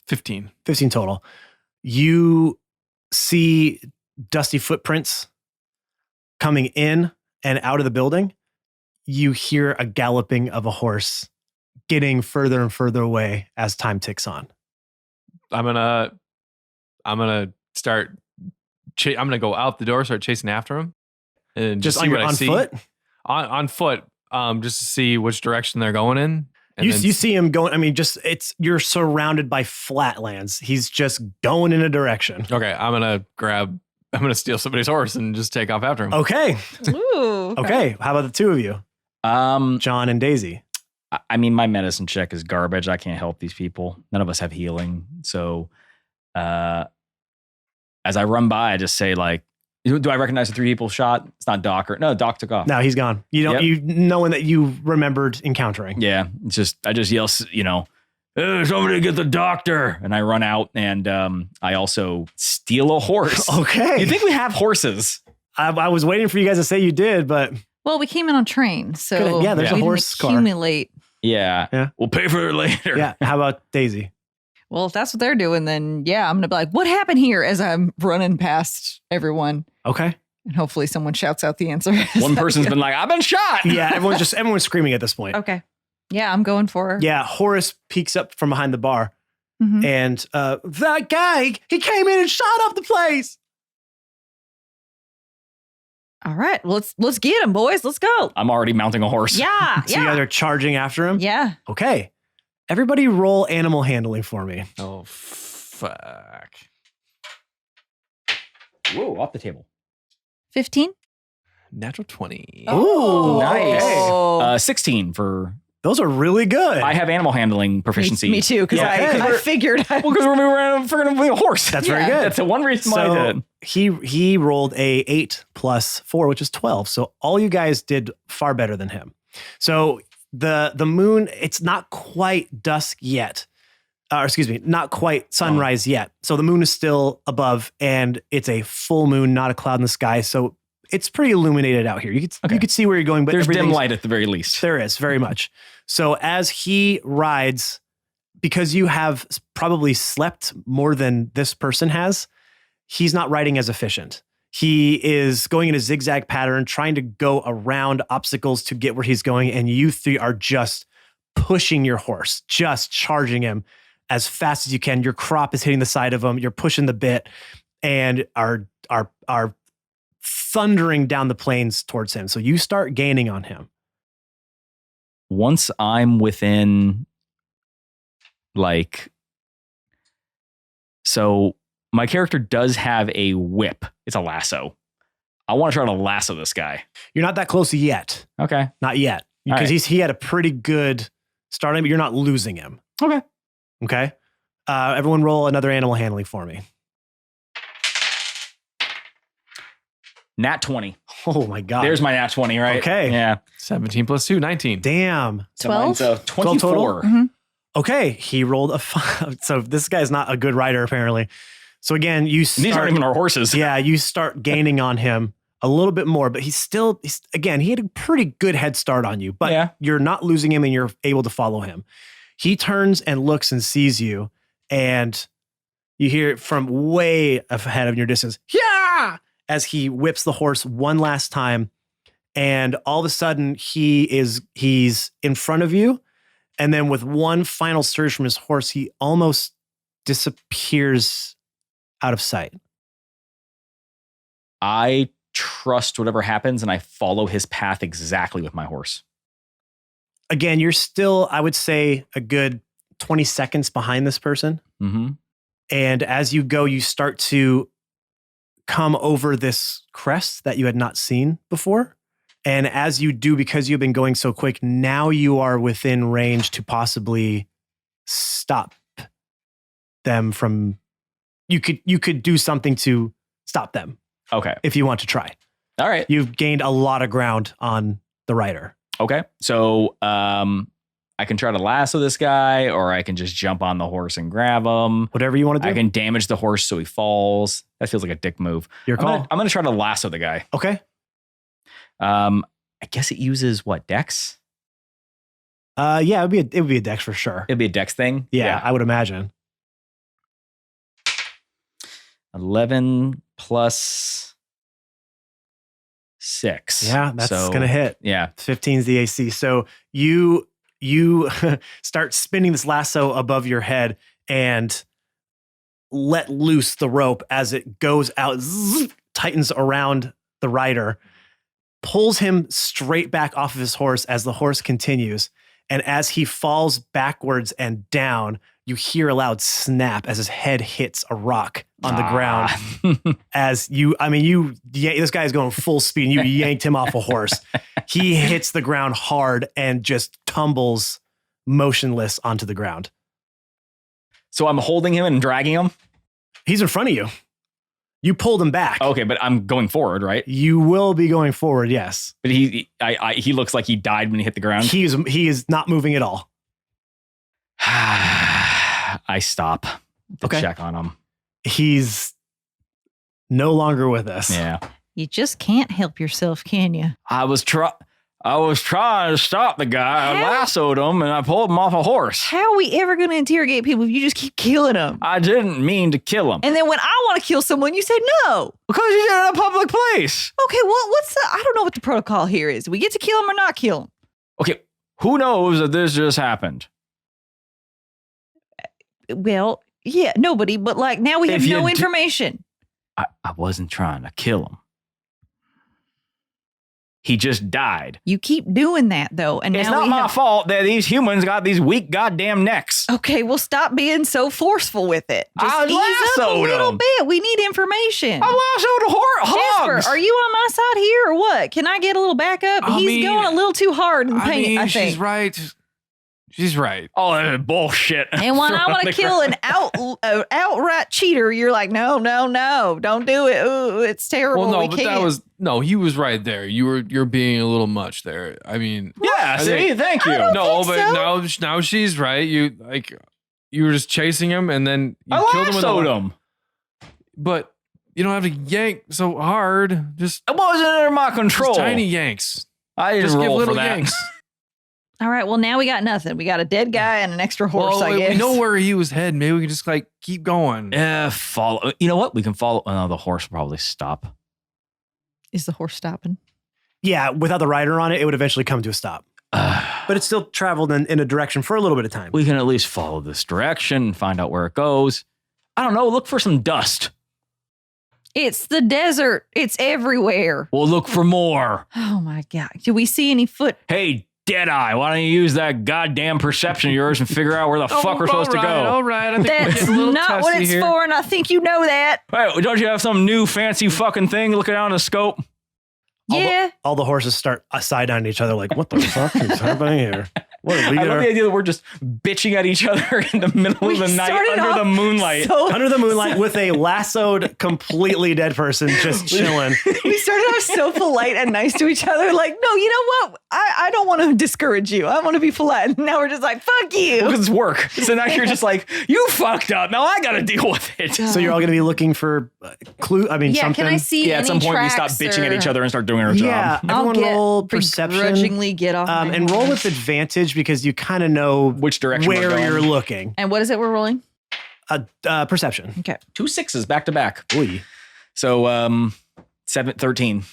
15. 15 total. You see dusty footprints coming in and out of the building. You hear a galloping of a horse getting further and further away as time ticks on. I'm gonna start. I'm gonna go out the door, start chasing after him, and Just see what I on see. foot? On foot. Just to see which direction they're going in. And You then- see him going. I mean, you're surrounded by flatlands. He's just going in a direction. Okay, I'm gonna steal somebody's horse and just take off after him. Okay. Ooh. Okay. How about the two of you, John and Daisy? I mean, my medicine check is garbage. I can't help these people. None of us have healing. So as I run by, I just say, like, do I recognize the 3 people shot? It's not Doc no, Doc took off. No, he's gone. You don't. Yep. You knowing that you remembered encountering. Yeah. I just yell, hey, somebody get the doctor. And I run out, and I also steal a horse. Okay. You think we have horses? I was waiting for you guys to say you did, but Well, we came in on train, so Good. Yeah, there's a we horse didn't car. accumulate. Yeah. Yeah. We'll pay for it later. yeah. How about Daisy? Well, if that's what they're doing, then yeah, I'm gonna be like, what happened here as I'm running past everyone. Okay. And hopefully someone shouts out the answer. One person's been like, I've been shot. Yeah, everyone's screaming at this point. Okay. Yeah, I'm going for her. Yeah, Horace peeks up from behind the bar, Mhm. and that guy, he came in and shot up the place. All right. Well, let's get him, boys. Let's go. I'm already mounting a horse. Yeah. So you guys are charging after him? Yeah. Okay. Everybody roll animal handling for me. Oh fuck! Whoa, off the table. 15. Natural 20. Ooh, nice. 16 for. Those are really good. I have animal handling proficiency. Me too, because Yeah. I figured. Well, because we're going to be a horse. That's very good. That's the one reason why I So did. he rolled a 8 plus 4, which is 12. So all you guys did far better than him. So the moon, it's not quite dusk yet. Not quite sunrise yet. So the moon is still above, and it's a full moon, not a cloud in the sky. So it's pretty illuminated out here. You could see where you're going, but There's dim everything's- light at the very least. There is, very much. So as he rides, because you have probably slept more than this person has, he's not riding as efficient. He is going in a zigzag pattern, trying to go around obstacles to get where he's going, and you 3 are just pushing your horse, just charging him as fast as you can. Your crop is hitting the side of him. You're pushing the bit and are thundering down the plains towards him. So you start gaining on him. Once I'm within, so my character does have a whip. It's a lasso. I want to try to lasso this guy. You're not that close yet. Okay. Not yet. All Because right. he had a pretty good starting, but you're not losing him. Okay. Okay. Everyone roll another animal handling for me. Nat 20. Oh my God. There's my nat 20, right? Okay. Yeah. 17 plus 2, 19. Damn. So mine's 12? 24. total? Mhm. Okay. He rolled a 5. So this guy's not a good rider, apparently. So again, you start, These aren't even our horses. yeah, you start gaining on him a little bit more, but he's again, he had a pretty good head start on you, but Yeah. you're not losing him and you're able to follow him. He turns and looks and sees you, and you hear it from way ahead of your distance. Yeah! As he whips the horse one last time, and all of a sudden he's in front of you, and then with one final surge from his horse, he almost disappears out of sight. I trust whatever happens and I follow his path exactly with my horse. Again, you're still, I would say, a good 20 seconds behind this person. Mm-hmm. And as you go, you start to come over this crest that you had not seen before. And as you do, because you've been going so quick, now you are within range to possibly stop them from, you could do something to stop them Okay. if you want to try. All right. You've gained a lot of ground on the rider. Okay. So I can try to lasso this guy, or I can just jump on the horse and grab him. Whatever you want to do. I can damage the horse so he falls. That feels like a dick move. Your call. I'm gonna try to lasso the guy. Okay. I guess it uses what, dex? Yeah, it would be a dex for sure. It'd be a dex thing. Yeah, I would imagine. 11 plus 6. Yeah, that's So, gonna hit. Yeah. 15 is the AC. So you start spinning this lasso above your head and let loose the rope as it goes out, tightens around the rider, pulls him straight back off of his horse as the horse continues. And as he falls backwards and down, you hear a loud snap as his head hits a rock on the ground. As this guy's going full speed and you yanked him off a horse. He hits the ground hard and just tumbles motionless onto the ground. So I'm holding him and dragging him. He's in front of you. You pulled him back. Okay, but I'm going forward, right? You will be going forward, yes. But he looks like he died when he hit the ground. He is not moving at all. I stop to Okay. check on him. He's no longer with us. Yeah. You just can't help yourself, can you? I was trying to stop the guy. I How? lassoed him and I pulled him off a horse. How are we ever going to interrogate people if you just keep killing them? I didn't mean to kill him. And then when I want to kill someone, you said no. Because you did it in a public place. Okay, what's the? I don't know what the protocol here is. We get to kill him or not kill him. Okay, who knows that this just happened? Well, yeah, nobody. But like now we have If you no do- information. I wasn't trying to kill him. He just died. You keep doing that though, and It's now not we my have. fault that these humans got these weak goddamn necks. Okay, well, stop being so forceful with it. Just I ease up a lassoed little him. bit. We need information. I lassoed hogs. Jasper, are you on my side here or what? Can I get a little backup? I He's mean, going a little too hard in the paint, I think. she's right. She's right. Oh, that's bullshit. And when I Throw want on to the kill ground. an outright cheater, you're like, no, don't do it. Ooh, it's terrible. Well, no, we but can't. he was right there. You're being a little much there. I mean, Yeah, I see, think- thank you. no, think but so. now she's right. You were just chasing him and then you I killed him with lassoed him. But you don't have to yank so hard. Just, It wasn't under my control. just tiny yanks. I didn't Just give roll little for that. yanks. All right, well, now we got nothing. We got a dead guy and an extra horse, Well, I guess. we know where he was heading. Maybe we can just keep going. Yeah, follow. You know what? We can follow. Oh, no, the horse will probably stop. Is the horse stopping? Yeah, without the rider on it, it would eventually come to a stop. But it still traveled in a direction for a little bit of time. We can at least follow this direction and find out where it goes. I don't know. Look for some dust. It's the desert. It's everywhere. We'll look for more. Oh, my God. Do we see any foot? Hey, Deadeye, why don't you use that goddamn perception of yours and figure out where the fuck we're supposed to go? All right. I think we're That's getting a little not what testy it's here. for, and I think you know that. Hey, don't you have some new fancy fucking thing looking out in the scope? Yeah. All the horses start side-eyeing each other like, what the fuck is happening here? What are we I love the idea that we're just bitching at each other in the middle of the night under the moonlight. Under the moonlight with a lassoed, completely dead person just chilling. We started off so polite and nice to each other. Like, no, you know what? I don't want to discourage you. I want to be polite. And now we're just like, fuck you. Because it's work. So now you're just like, you fucked up. Now I got to deal with it. So you're all going to be looking for clue. I mean, Yeah, something. can I see Yeah, at some any point we stop tracks bitching at or- each other and start doing our Yeah, job. I'll everyone roll perception. begrudgingly get off my And roll horse. with advantage because you kind of know Which direction we're where going. you're looking. And what is it we're rolling? Perception. Okay. 2 6s back to back. Oy. So 13.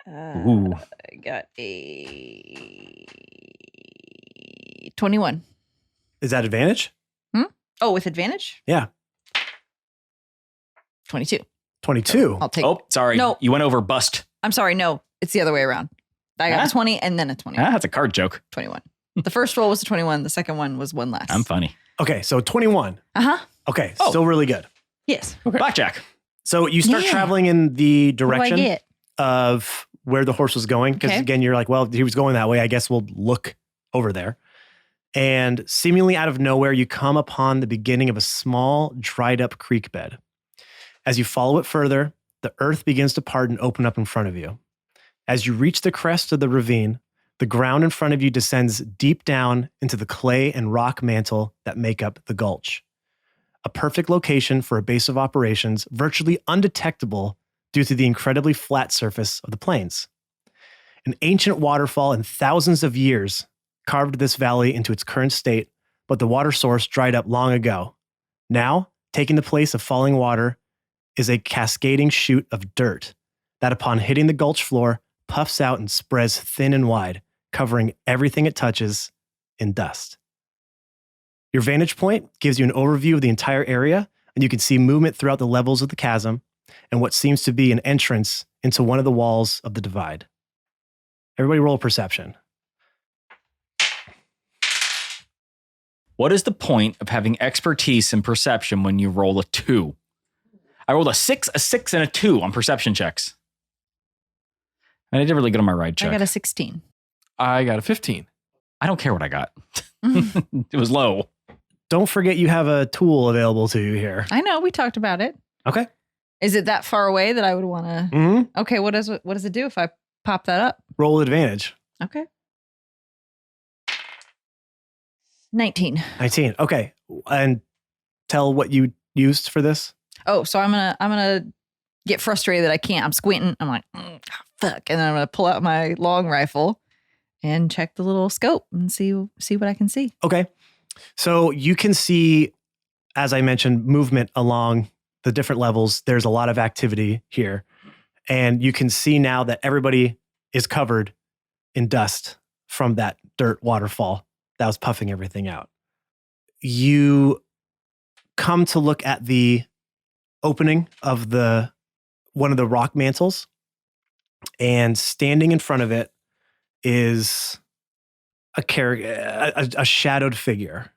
Ooh. I got a 21. Is that advantage? Oh, with advantage? Yeah. 22. 22. I'll take Oh, sorry. No. You went over bust. I'm sorry. No, it's the other way around. I got Huh? a 20 and then a 21. Ah, that's a card joke. 21. The first roll was a 21. The second one was one less. I'm funny. Okay, so 21. Uh-huh. Okay, Oh. still really good. Yes. Blackjack. So you start Yeah. traveling in the What do I direction get? of where the horse was going. Because Okay. again, you're like, well, he was going that way. I guess we'll look over there. And seemingly out of nowhere, you come upon the beginning of a small, dried up creek bed. As you follow it further, the earth begins to part and open up in front of you. As you reach the crest of the ravine, the ground in front of you descends deep down into the clay and rock mantle that make up the gulch. A perfect location for a base of operations, virtually undetectable due to the incredibly flat surface of the plains. An ancient waterfall in thousands of years carved this valley into its current state, but the water source dried up long ago. Now, taking the place of falling water is a cascading chute of dirt that upon hitting the gulch floor puffs out and spreads thin and wide, covering everything it touches in dust. Your vantage point gives you an overview of the entire area, and you can see movement throughout the levels of the chasm and what seems to be an entrance into one of the walls of the divide. Everybody roll perception. What is the point of having expertise in perception when you roll a 2? I rolled a 6, and a 2 on perception checks. And I did really good on my ride check. I got a 16. I got a 15. I don't care what I got. It was low. Don't forget you have a tool available to you here. I know. We talked about it. Okay. Is it that far away that I would want to? Mm-hmm. Okay. What does it do if I pop that up? Roll advantage. Okay. 19. 19. Okay. And tell what you used for this. Oh, so I'm gonna get frustrated that I can't. I'm squinting. I'm like, fuck, and then I'm gonna pull out my long rifle and check the little scope and see what I can see. Okay. So you can see, as I mentioned, movement along the different levels. There's a lot of activity here. And you can see now that everybody is covered in dust from that dirt waterfall that was puffing everything out. You come to look at the opening of one of the rock mantles, and standing in front of it is a shadowed figure.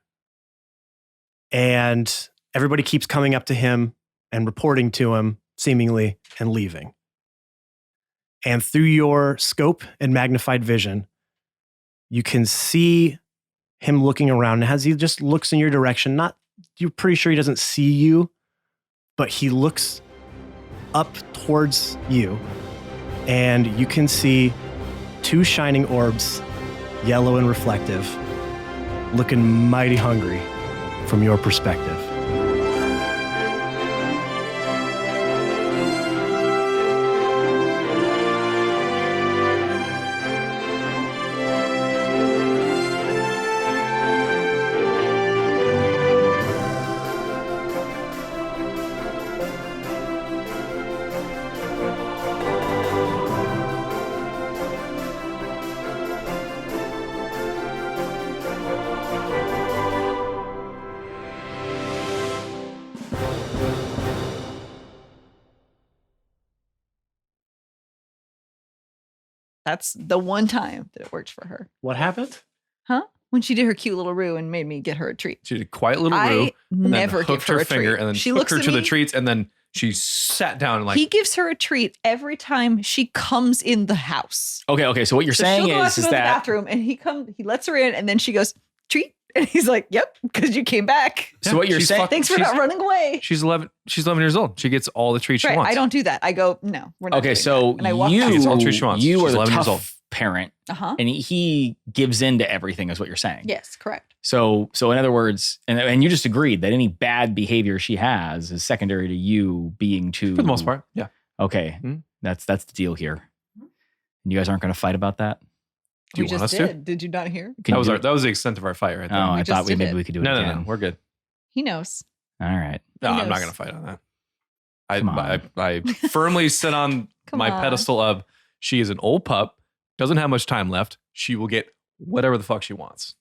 And everybody keeps coming up to him and reporting to him, seemingly, and leaving. And through your scope and magnified vision, you can see him looking around. And as he just looks in your direction, you're pretty sure he doesn't see you, but he looks up towards you, and you can see 2 shining orbs, yellow and reflective, looking mighty hungry from your perspective. That's the one time that it worked for her. What happened? When she did her cute little roo and made me get her a treat. She did a quiet little I roo. And never then give hooked her her a finger treat. and then She hooked looks her at to the me- treats and then She sat down and like, he gives her a treat every time she comes in the house. Okay. So what you're saying she'll go out is to the that bathroom and he lets her in and then she goes, treat. And he's like, yep, because you came back. so what you're she's saying. Thanks for not running away. she's 11 years old. She gets all the treats she Right. wants. I don't do that. I go, no, we're not. Okay, doing so that. And I walk you past She gets her. all the treats she wants. you She's are the 11 years tough old. parent, Uh-huh. and he gives in to everything, is what you're saying. Yes, correct. So in other words, and you just agreed that any bad behavior she has is secondary to you being too. For the most part, yeah. Okay, Mhm. that's the deal here. And you guys aren't going to fight about that. Do you we want just us to? did. Did you not hear? Can you do it? That was the extent of our fight right there. Oh, I just thought did maybe it. we could do it No, again. we're good. He knows. All right. No, He I'm not knows. going to fight on that. Come on. I firmly sit on Come my on. pedestal of she is an old pup, doesn't have much time left. She will get whatever the fuck she wants.